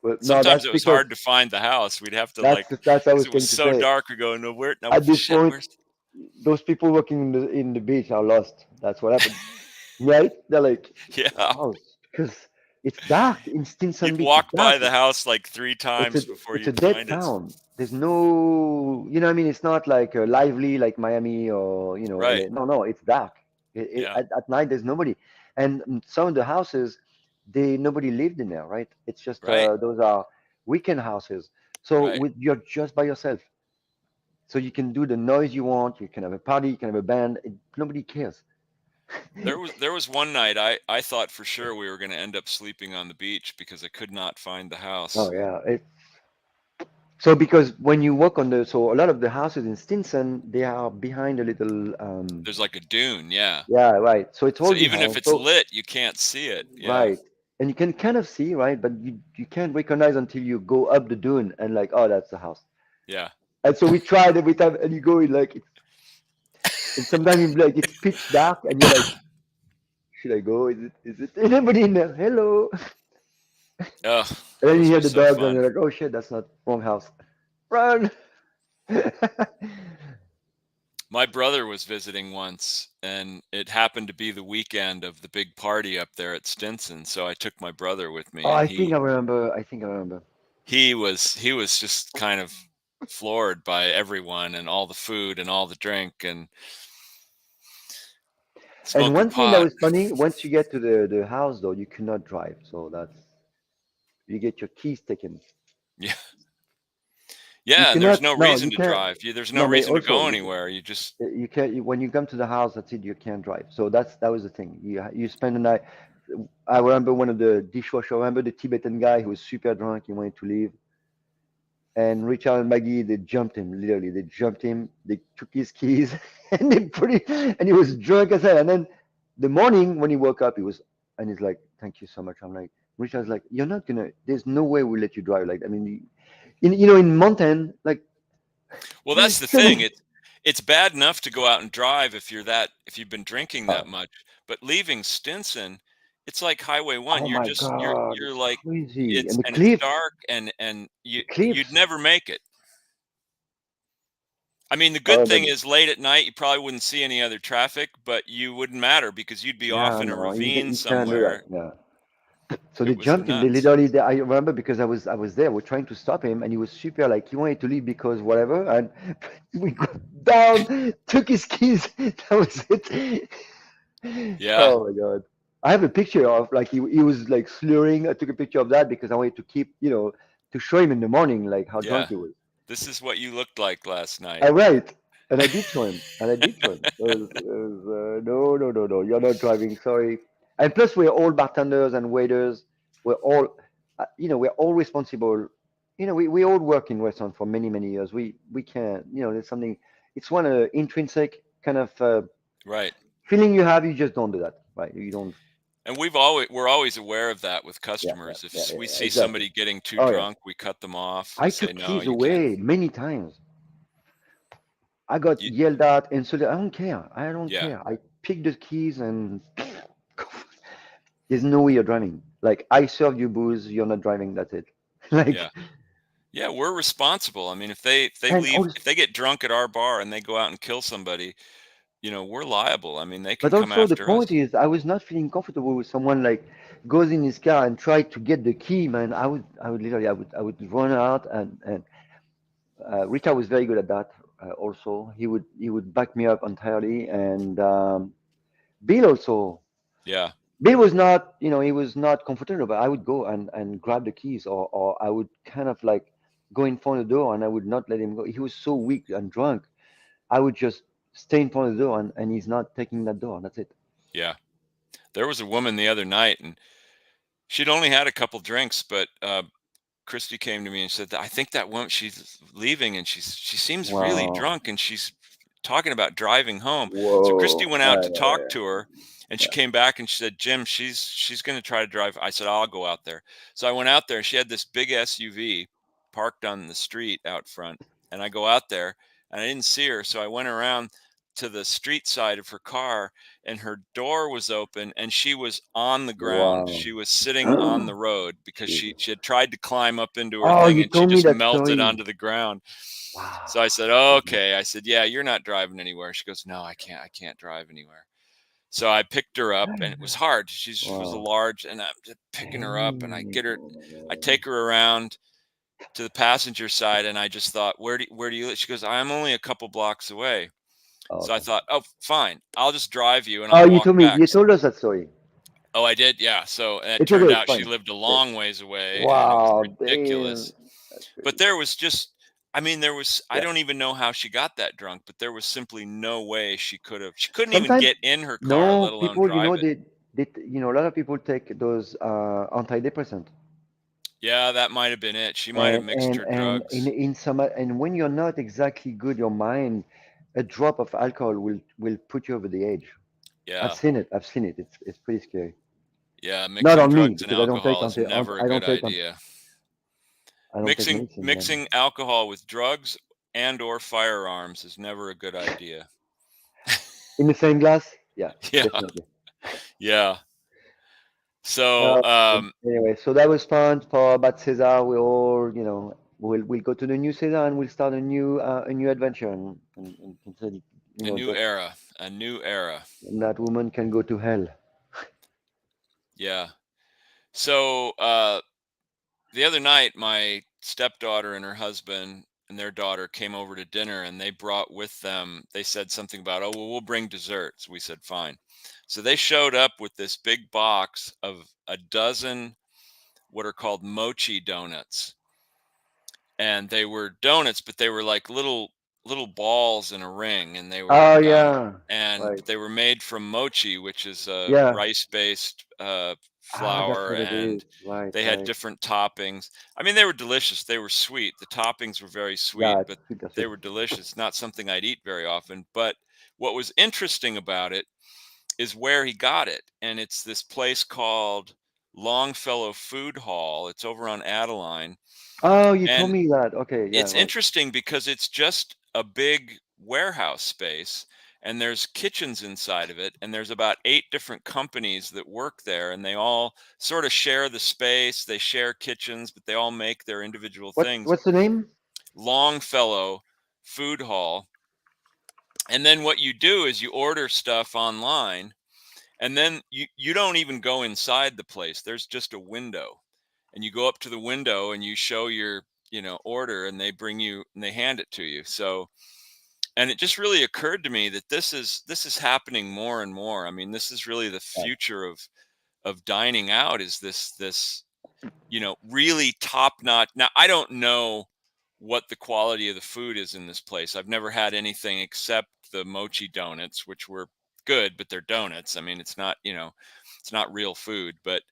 Well, no, sometimes that's it was because hard to find the house. We'd have to like, that's what I because was it was going to so say. dark. We go, no, where, no At this shit, point, where's, those people working in the beach are lost. That's what happened. Right? They're like, the yeah. house, because it's dark in Stinson You'd Beach. It's walk dark. by the house like three It's a times before it's a you'd dead find it. town. There's no, what I mean? It's not like lively like Miami or Right. LA. No, no, it's dark. Yeah. At night there's nobody, and some of the houses, they nobody lived in there, right? It's just Right. those are weekend houses. So Right. you're just by yourself, so you can do the noise you want. You can have a party. You can have a band. Nobody cares. There was one night I thought for sure we were going to end up sleeping on the beach because I could not find the Oh house. yeah, so because when you walk on so a lot of the houses in Stinson, they are behind a little, There's like a dune, yeah. yeah, right. So it's all So even if behind. it's So lit, you can't see it. Yeah. right, and you can kind of see, right, but you can't recognize until you go up the dune and like, oh, that's the house. Yeah. And so we tried every time, and you go in like, and sometimes you like it's pitch dark, and you're like, should I go? Is it anybody in there? Hello. Oh, And then you those hear were the so dogs, and fun. you're like, oh shit, that's not wrong house. Run. My brother was visiting once, and it happened to be the weekend of the big party up there at Stinson. So I took my brother with me, Oh, and I think I remember. I think I remember. he was just kind of floored by everyone and all the food and all the drink and And smoking one thing that pot. was funny, once you get to the house, though, you cannot drive. So you get your keys taken. Yeah. You Yeah, and there's cannot, no no, reason you to can't. drive. There's no No, but reason to also go anywhere. You just you can't. When you come to the house, that's it. You can't drive. So that was the thing. You spend the night. I remember one of the dishwasher. I remember the Tibetan guy who was super drunk. He wanted to leave. And Richard and Maggie, they jumped him, literally. They jumped him, they took his keys, and they put it, and he was drunk as hell. And then the morning when he woke up, and he's like, thank you so much. I'm like, Richard's like, you're not gonna, there's no way we'll let you drive. Like, I mean, in mountain, like, well, that's there's the so thing. many, It's bad enough to go out and drive if you've been drinking that oh, much, but leaving Stinson, it's like Highway 1. oh You're my just you're God, you're it's like crazy. it's And the and it's cliffs, dark and the you'd cliffs. never make it. I mean, the good Oh, thing but is late at night you probably wouldn't see any other traffic, but you wouldn't matter because you'd be off yeah, in a no, ravine you can't do that. somewhere. Yeah. So they It was jumped him. They nuts. literally, I remember because I was there. We're trying to stop him, and he was super like he wanted to leave because whatever. And we got down, took his keys. That was it. Yeah. Oh my God! I have a picture of like he was like slurring. I took a picture of that because I wanted to keep, to show him in the morning like how drunk Yeah. he was. This is what you looked like last I night. right, and I did show him, and I did show him. No, no, no, no, you're not driving. Sorry. And plus, we're all bartenders and waiters. We're all, we're all responsible. We all work in restaurants for many, many years. We can't, there's something. It's one intrinsic kind of Right. feeling you have. You just don't do that, right? You don't. And we're always aware of that with Yeah, yeah, customers. yeah, If yeah, we yeah, see exactly. somebody getting too Oh yeah. drunk, we cut them off. We I say, took no, keys you can't. away many times. I got You, yelled at, insulted. I don't care. I don't yeah, care. I picked the keys and there's no way you're driving. Like I served you booze, you're not driving. That's it. yeah, Like yeah. We're responsible. I mean, if they and leave, also, if they get drunk at our bar and they go out and kill somebody, we're liable. I mean, they can but come also the after point us. is, I was not feeling comfortable with someone like goes in his car and try to get the key, man. I would literally, I would run out and Rita was very good at that. Also, he would back me up entirely, and Bill also. Yeah, Bill was not, he was not comfortable, but I would go and grab the keys, or I would kind of like go in front of the door and I would not let him go. He was so weak and drunk. I would just stay in front of the door and he's not taking that door. That's it. yeah. There was a woman the other night, and she'd only had a couple drinks, but Christy came to me and said that I think that woman she's leaving and she seems really Wow. drunk and she's talking about driving home. So Christy Whoa. went out to talk to her and she Yeah. came back and she said, Jim, she's going to try to drive. I said, I'll go out there. So I went out there. She had this big SUV parked on the street out front, and I go out there and I didn't see her. So I went around to the street side of her car, and her door was open and she was on the ground. Wow. She was sitting on the road because she Jesus. she had tried to climb up into her Oh, thing you and she told me just that melted story. onto the ground. So I Wow. said, oh, okay. I said, yeah, you're not driving anywhere. She goes, no, I can't drive anywhere. So I picked her up and it was hard. She was a Wow. large, and I'm just picking her up and I Damn. take her around to the passenger side, and I just thought, where do you live? She goes, I'm only a couple blocks away. Oh, So I okay. thought, oh, fine, I'll just drive you and Oh, I'll you walk told me, back. you told us that story. Oh, I did, yeah. So it It's turned okay. It's out she fine. lived a Okay. long ways away, and it was Wow. Damn. ridiculous. That's But crazy. there was just, I mean, I Yeah. don't even know how she got that drunk, but there was simply no way she couldn't even Sometimes, get in her car, no, let alone people, drive it. a lot of people take those antidepressant, Yeah, that might have been it. She might have and mixed her drugs. in some, and when you're not exactly good, your mind, a drop of alcohol will put you over the edge. I've Yeah. seen it. I've seen it. It's pretty scary. Yeah, Not mixing on me drugs and because I don't take alcohol is never a good idea. I don't take Mixing medicine. But mixing alcohol with drugs and or firearms is never a good idea. in the same glass, yeah, Yeah. definitely. Yeah. So, Uh, anyway, so that was fun for about Cesar. We all, we'll go to the new Cesar and we'll start a new adventure and consider, a new that era, a new era. that woman can go to hell. Yeah. So, the other night, my stepdaughter and her husband and their daughter came over to dinner, and they brought with them, they said something about, oh, well, we'll bring desserts. We said, fine. So they showed up with this big box of a dozen what are called mochi donuts. And they were donuts, but they were like little balls in a ring, and they were Oh yeah, but right. they were made from mochi, which is a Yeah. rice-based Ah, that's flour, what it is. and Right, they had right. different toppings. I mean, they were delicious. They were sweet. The toppings were very sweet, Yeah, it's but sweet. That's they sweet. were delicious. Not something I'd eat very often. But what was interesting about it is where he got it, and it's this place called Longfellow Food Hall. It's over on Adeline, Oh, you told and me that. Okay, yeah, it's right. interesting because it's just a big warehouse space, and there's kitchens inside of it, and there's about 8 different companies that work there, and they all sort of share the space. They share kitchens, but they all make their individual What's things. what's the name? Longfellow Food Hall. And then what you do is you order stuff online, and then you don't even go inside the place. There's just a window, and you go up to the window and you show your order, and they bring you and they hand it to you. So, and it just really occurred to me that this is happening more and more. I mean, this is really the Yeah. future of of dining out is this really top notch. Now, I don't know what the quality of the food is in this place. I've never had anything except the mochi donuts, which were good, but they're donuts. I mean, it's not real food, but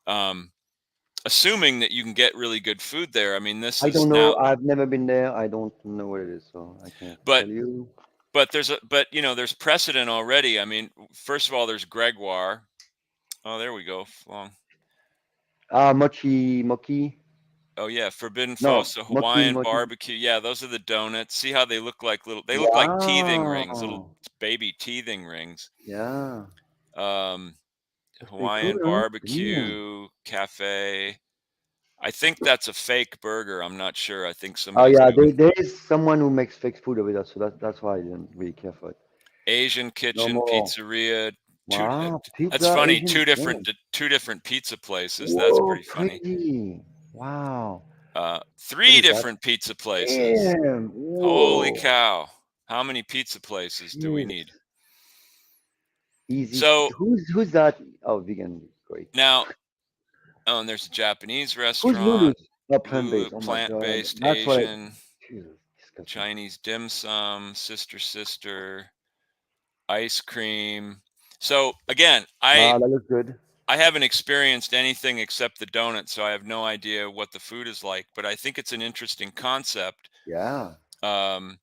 um, assuming that you can get really good food there, I mean, this I is don't now, know. I've never been there. I don't know what it is, so I can't but tell you. there's precedent already. I mean, first of all, there's Gregoire. Oh, there we go. Long. Ah, mochi, mochi. Oh yeah, Forbidden No, Foe. So mochi, Hawaiian mochi. barbecue. Yeah, those are the donuts. See how they look like they look like teething rings, little Wow. baby teething rings. Yeah, Um, that's pretty cool, Hawaiian huh? Damn. barbecue cafe. I think that's a fake burger. I'm not sure. I think Oh somebody's yeah, doing there is someone who makes fake food over there, so that's why I didn't really care for it. Asian No kitchen more. pizzeria. Two. Wow, That's pizza, funny. Asian. Damn. Two different pizza places. That's Whoa, pretty funny. crazy. Wow. What Three is that? different pizza places. Damn. Holy Whoa. cow! How many pizza places do we need? Jesus. Easy. So Who's that? Oh, vegan. Great. now, oh, and there's a Japanese Who's restaurant, Lulu's? Oh, Lulu, plant-based. Oh my God. plant-based That's what I. Asian, Jesus, disgusting. Chinese dim sum, sister, ice cream. So again, Ah, that looks good. I haven't experienced anything except the donut, so I have no idea what the food is like, but I think it's an interesting concept. Yeah. Um,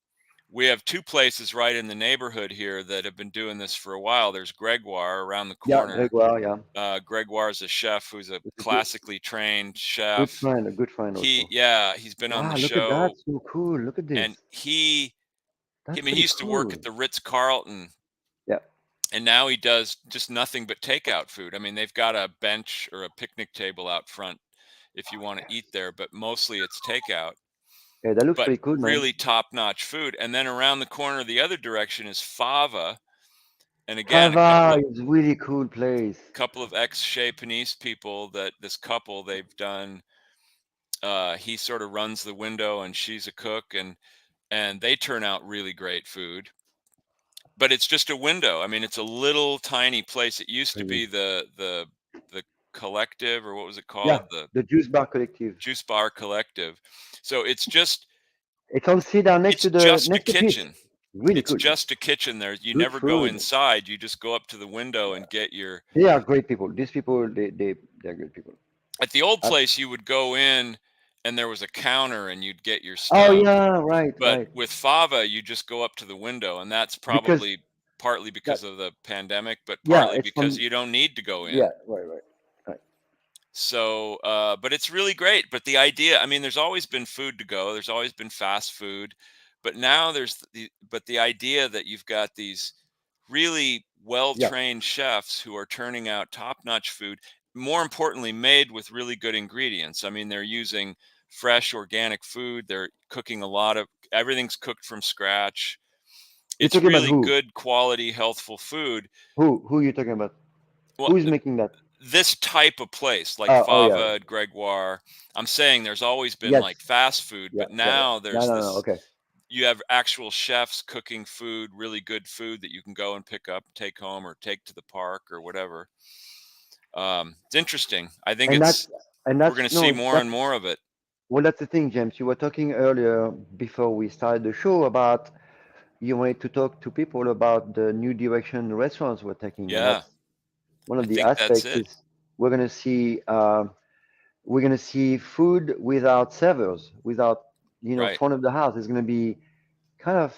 we have two places right in the neighborhood here that have been doing this for a while. There's Gregoire around the Yeah, corner. Gregoire, yeah. Gregoire is a chef who's a It's a classically trained good chef. friend, a good friend also. He's been on the Wow, look at that. show, So cool. Look at and this. I That's mean, he pretty used to work cool. at the Ritz Carlton, Yeah. and now he does just nothing but takeout food. I mean, they've got a bench or a picnic table out front if you want to eat there, but mostly it's takeout. Yeah, that looks But pretty cool, man. really top-notch food. And then around the corner, the other direction is Fava, and again, Fava is really cool place. couple of ex-Chez Panisse people that this couple they've done. He sort of runs the window, and she's a cook, and they turn out really great food. But it's just a window. I mean, it's a little tiny place. It used to Crazy. be the collective, or what was it Yeah, called? The the Juice Bar Collective. Juice Bar Collective. So It's on Cedar next it's to the just a next to Pete. kitchen. Really It's cool. just a kitchen there. You Good never go food. inside. You just go up to the window and get your. They are great people. These people, they're good people. At the old Uh, place, you would go in and there was a counter and you'd get your oh stuff. yeah, right, But right. with Fava, you just go up to the window, and that's Because probably partly that, because of the pandemic, but yeah, partly it's because from you don't need to go yeah, in. right, right, right. So, but it's really great. But the idea, I mean, there's always been food to go. There's always been fast food, but now the idea that you've got these really Yeah. well-trained chefs who are turning out top-notch food, more importantly, made with really good ingredients. I mean, they're using fresh organic food. They're cooking a lot of everything's cooked from scratch. You're It's talking about really who? good quality, healthful food. Who are you talking about? Well, Who's making that? this type of place like Oh yeah. Fava, Gregoire, I'm saying there's always been Yes. like fast food, Yeah, but yeah, yeah. now No, there's no, no. this Okay. you have actual chefs cooking food, really good food that you can go and pick up, take home, or take to the park or whatever. It's interesting. I think And that's we're going to see no, more that's and more of it. well, that's the thing, James. You were talking earlier before we started the show about you wanted to talk to people about the new direction restaurants were taking, and Yeah, that's one I of the think that's aspects it. is we're gonna see we're gonna see food without servers, without Right, front of the house. It's gonna be kind of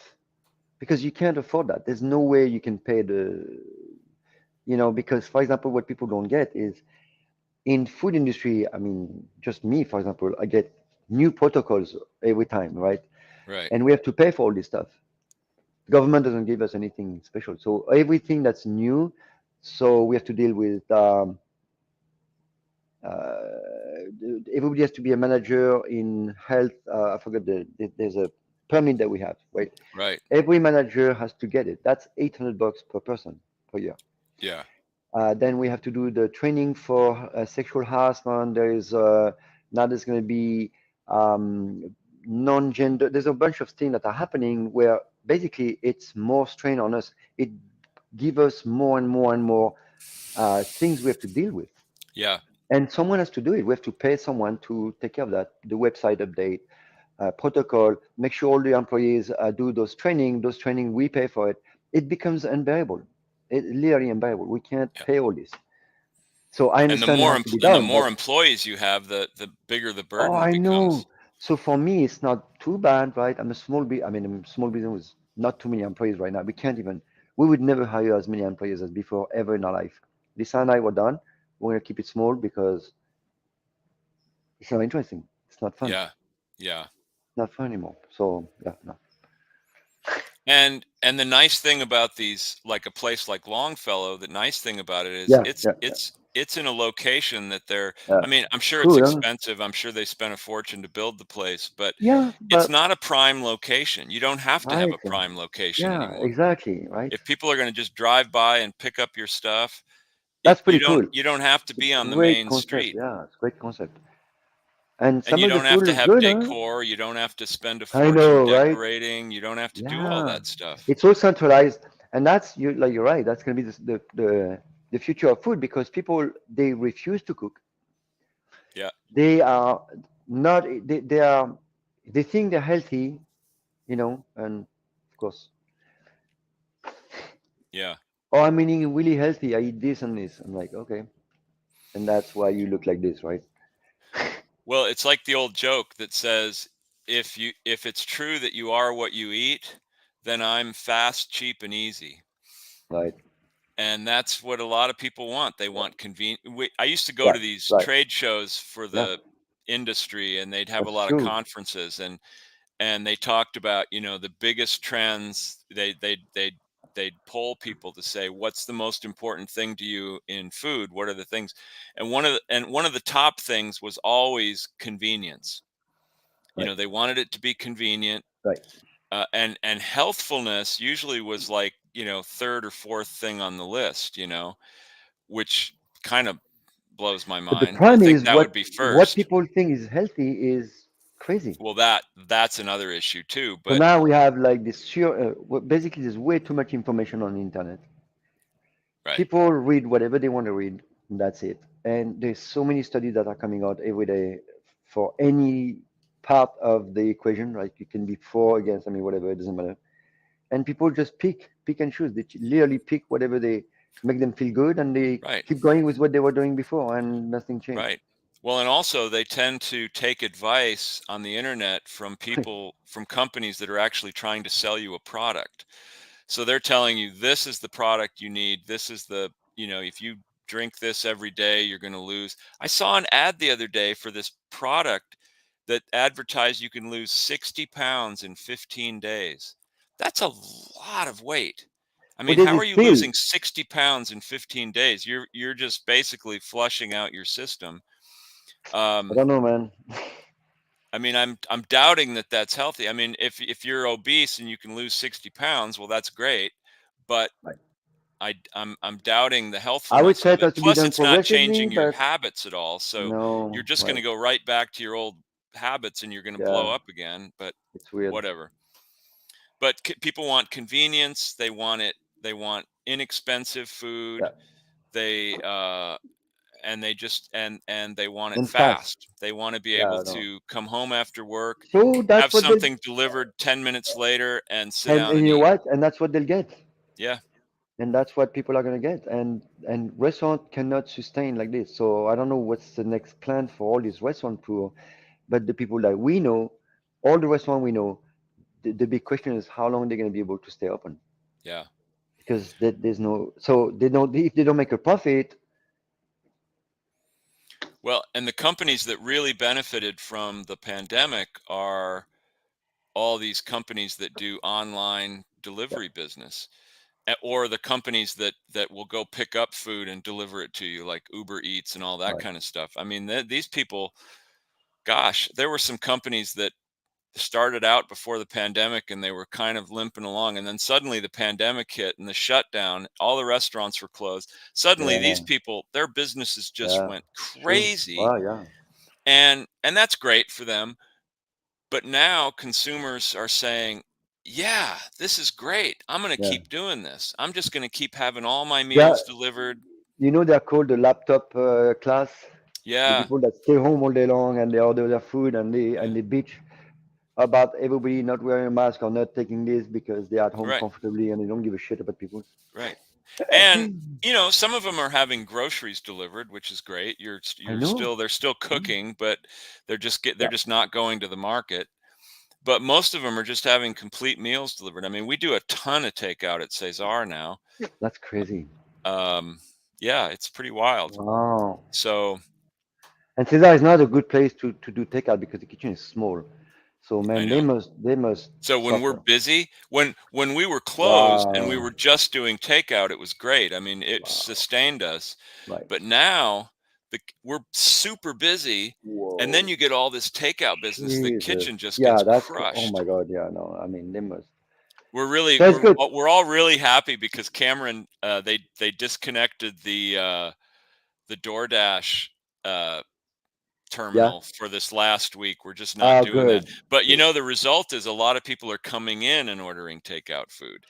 because you can't afford that. There's no way you can pay because for example, what people don't get is in food industry. I mean, just me, for example, I get new protocols every time, right? right, And we have to pay for all this stuff. Government doesn't give us anything special. So everything that's new, so we have to deal with. Everybody has to be a manager in health. I forgot there's a permit that we have, right? right. Every manager has to get it. That's $800 per person per year. Yeah, Then we have to do the training for sexual harassment. Now there's going to be non-gender. There's a bunch of things that are happening where basically it's more strain on us. It gives us more and more and more things we have to deal with. Yeah. And someone has to do it. We have to pay someone to take care of that, the website update, protocol, make sure all the employees do those training. Those training, we pay for it. It becomes unbearable. It's literally unbearable. We can't Yeah. pay all this. So I understand it has to be And the done, but more employees you have, the bigger the oh, burden I know. becomes. So for me, it's not too bad, right? I mean, I'm a small business with not too many employees right now. We can't even, we would never hire as many employees as before ever in our life. Lisa and I were done. We're gonna keep it small because it's not interesting. It's not fun. Yeah. Yeah. Not fun anymore. So yeah, no. And the nice thing about these, like a place like Longfellow, the nice thing about it is Yeah, yeah, yeah. it's in a location that they're, Yeah. I mean, I'm It's sure it's cool, huh? expensive. I'm sure they spent a fortune to build the place, but Yeah, it's but not a prime location. You don't have to have right. a prime location Yeah, anymore. exactly, right? If people are going to just drive by and pick up your stuff, That's pretty cool. you don't have to It's be on the great main concept. street. Yeah, it's a great concept. And And some you of the don't have food to is have good, huh? decor, you don't have to spend a I fortune know, right? decorating, you don't have to do all Yeah, that stuff. it's all centralized, and that's you like you're right. That's gonna be the future of food because people they refuse to cook. Yeah, They are not. They are. They think they're healthy, and of course, yeah. oh, I'm eating really healthy. I eat this and this. I'm like, okay, and that's why you look like this, right? Well, it's like the old joke that says, if it's true that you are what you eat, then I'm fast, cheap, and easy. Right. And that's what a lot of people want. They Yeah. want convenient. I used to go Yeah. to these Right. trade shows for Yeah. the industry, and they'd have a That's lot of true. conferences, and they talked about, the biggest trends. They'd poll people to say, what's the most important thing to you in food? What are the things? And one of the top things was always convenience. Right. They wanted it to be convenient, Right. and healthfulness usually was like, third or fourth thing on the list, which kind of blows my But the mind. I problem think is that would be what first. people think is healthy is crazy. Well, that's another issue too, So but now we have like this sheer, basically there's way too much information on the internet. right, People read whatever they want to read, and that's it. And there's so many studies that are coming out every day for any part of the equation, right? You can be for, against, I mean, whatever, it doesn't matter. And people just pick and choose. They literally pick whatever they make them feel good, and they right, keep going with what they were doing before, and nothing changed. right. Well, and also they tend to take advice on the internet from from companies that are actually trying to sell you a product. So they're telling you, this is the product you need. This is if you drink this every day, you're going to lose. I saw an ad the other day for this product that advertised you can lose 60 pounds in 15 days. That's a lot of weight. I What mean, does how it are you feel? losing 60 pounds in 15 days? You're just basically flushing out your system. I Um, don't know, man. I mean, I'm doubting that that's healthy. I mean, if you're obese and you can lose 60 pounds, well, that's great. But Right. I'm doubting the I would healthfulness say of it it. has to be Plus, done it's not progressively, changing your but habits at all. So you're no, just going right. to go right back to your old habits, and you're going to blow Yeah, up again. But it's weird. whatever. But people want convenience. They want it. They want inexpensive Yeah, food. They and they just and they want it and fast. fast. They want to be able Yeah, no. to come home after work, So have that's what they, something delivered 10 minutes later, and sit down and and you know eat. what? And that's what they'll get. Yeah. And that's what people are gonna get. And restaurant cannot sustain like this. So I don't know what's the next plan for all these restaurant crew, but the people that we know, all the restaurant we know, the big question is how long they're gonna be able to stay open Yeah. because there's no, so they don't, if they don't make a profit. Well, and the companies that really benefited from the pandemic are all these companies that do online Yeah, delivery business, or the companies that will go pick up food and deliver it to you, like Uber Eats and all that right. kind of stuff. I mean, these people, gosh, there were some companies that started out before the pandemic and they were kind of limping along, and then suddenly the pandemic hit and the shutdown, all the restaurants were closed. Suddenly these Yeah, people, their businesses just yeah, went true. crazy, Wow, yeah, and that's great for them. But now consumers are saying, yeah, this is great. I'm going to yeah. keep doing this. I'm just going to keep having all my Yeah, meals delivered. You know, they're called the laptop class. The Yeah, people that stay home all day long and they order their food yeah, and they bitch about everybody not wearing a mask or not taking this because they're at home right, comfortably and they don't give a shit about people. right. And some of them are having groceries delivered, which is great. I You're know. still they're still Mm. cooking, but they're Yeah, just not going to the market. But most of them are just having complete meals delivered. I mean, we do a ton of takeout at Cesar now. that's crazy. Um, yeah, it's pretty wild. Wow. So And Cesar is not a good place to do takeout because the kitchen is small. So I man, know. they must So when we're suffer. busy, when we were closed and we Wow. were just doing takeout, it was great. I mean, it Wow. sustained us. Right. But now we're super busy, and then Whoa. you get all this takeout business. The Jesus. kitchen just Yeah, gets that's oh crushed. my God. Yeah, no. I mean, they must. We're really That's good. we're all really happy because Cameron they disconnected the DoorDash uh, Yeah. terminal for this last week. We're just not doing that. Good. But Good. the result is a lot of people are coming in and ordering takeout food.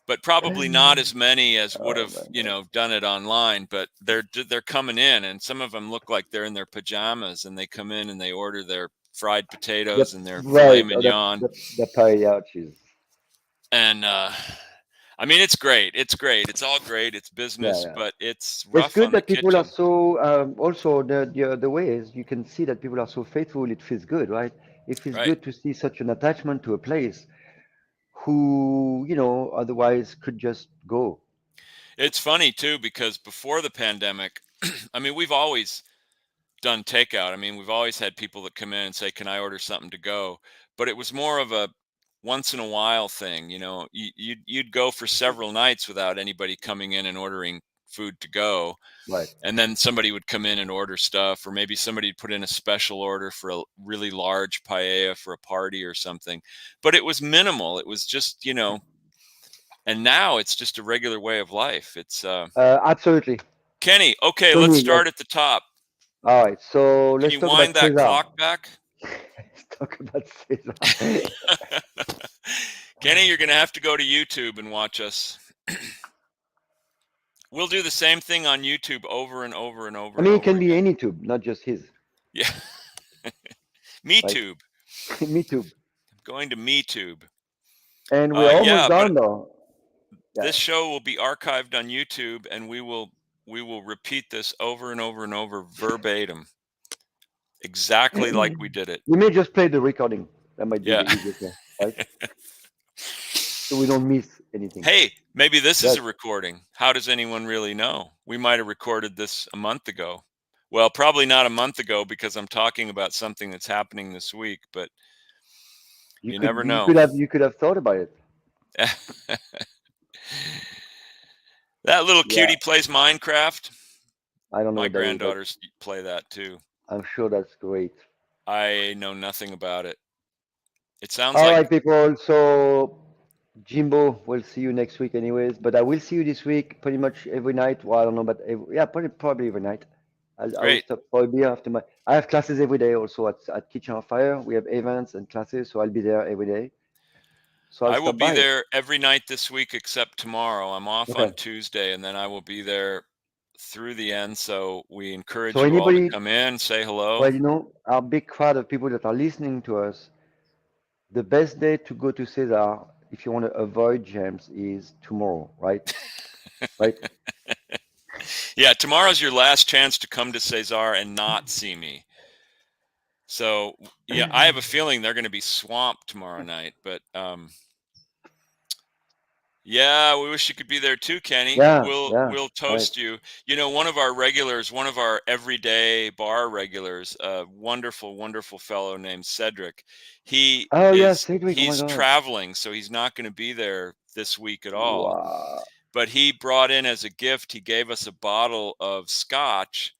But probably not as many as would Oh have, man. done it online, but they're coming in, and some of them look like they're in their pajamas, and they come in and they order their fried Yep. potatoes and their filet Right. Oh, mignon. the paella cheese. And I mean, it's great. It's great. It's all great. It's Yeah, business, yeah. but it's It's rough good on the that people are kitchen. so also the ways you can see that people are so faithful. It feels good, right? It feels Right. good to see such an attachment to a place who otherwise could just go. It's funny too because before the pandemic, I mean, we've always done takeout. I mean, we've always had people that come in and say, "Can I order something to go?" But it was more of a once in a while thing. You'd go for several nights without anybody coming in and ordering food to go, Right. and then somebody would come in and order stuff, or maybe somebody'd put in a special order for a really large paella for a party or something. But it was minimal. It was just, and now it's just a regular way of life. It's Absolutely. Kenny. Okay, let's Tony, start at the top. all right. So Can let's you talk about wind that Cesar. clock back? Let's talk about Cesar. Kenny, you're going to have to go to YouTube and watch us. We'll do the same thing on YouTube over and over and over I and mean, it over can be again. any tube, not just his, Yeah. right? MeTube. Me too. Going to MeTube. And we're almost Yeah, but done though. Yeah. this show will be archived on YouTube, and we will repeat this over and over and over verbatim, exactly like we did it. We may just play the recording. That might be Yeah. the easiest way, right? So we don't miss anything. Hey, maybe this is Yes. a recording. How does anyone really know? We might have recorded this a month ago. Well, probably not a month ago because I'm talking about something that's happening this week, but You you could never you know. could have you could have thought about it. That little Yeah. cutie plays Minecraft. I don't know My what that is, but granddaughters play that too. I'm sure that's great. I know nothing about it. It sounds All like right, people. So Jimbo, we'll see you next week, anyways. But I will see you this week, pretty much every night. Well, I don't know, but yeah, probably every night. I will great. stop for a beer after my. I have classes every day also at Kitchen on Fire. We have events and classes, so I'll be there every day. So I'll I will stop be by. there every night this week except tomorrow. I'm off on Okay. Tuesday, and then I will be there through the end. So we So encourage you all to anybody, come in, say hello. well, our big crowd of people that are listening to us, the best day to go to Cesar if you want to avoid jams is tomorrow, right? Right? Yeah, tomorrow's your last chance to come to Cesar and not see me. So yeah, I have a feeling they're going to be swamped tomorrow night. But yeah, we wish you could be there too, Kenny. Yeah, yeah, We'll right. toast you. One of our regulars, one of our everyday bar regulars, a wonderful, wonderful fellow named Cedric. He Oh yeah, is Cedric. Oh my he's God. traveling, so he's not going to be there this week at all. Wow. But he brought in as a gift. He gave us a bottle of scotch.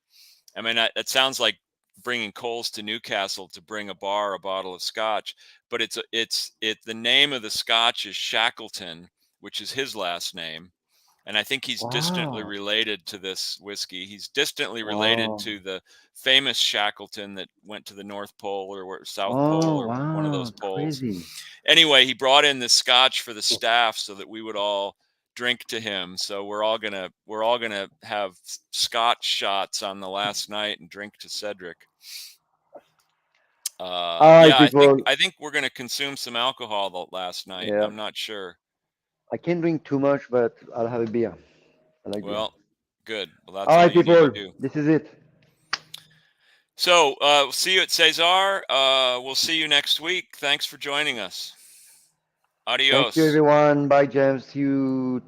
I mean, it sounds like bringing coals to Newcastle to bring a bar a bottle of scotch, but the name of the scotch is Shackleton, which is his last name, and I think he's distantly Wow. related to this whiskey. He's distantly related Wow. to the famous Shackleton that went to the North Pole or South Pole Oh or one of those wow. poles. Crazy. Anyway, he brought in the scotch for the staff so that we would all drink to him. So we're all gonna have scotch shots on the last night and drink to Cedric. All right, Yeah, people. I think we're gonna consume some alcohol the last night. Yeah, I'm not sure. I can't drink too much, but I'll have a beer. I like beer. Well, good. Well, All that's all right, you need to people. do. This is it. So we'll see you at Cesar. We'll see you next week. Thanks for joining us. Thank you, Adios. everyone. Bye, James. See you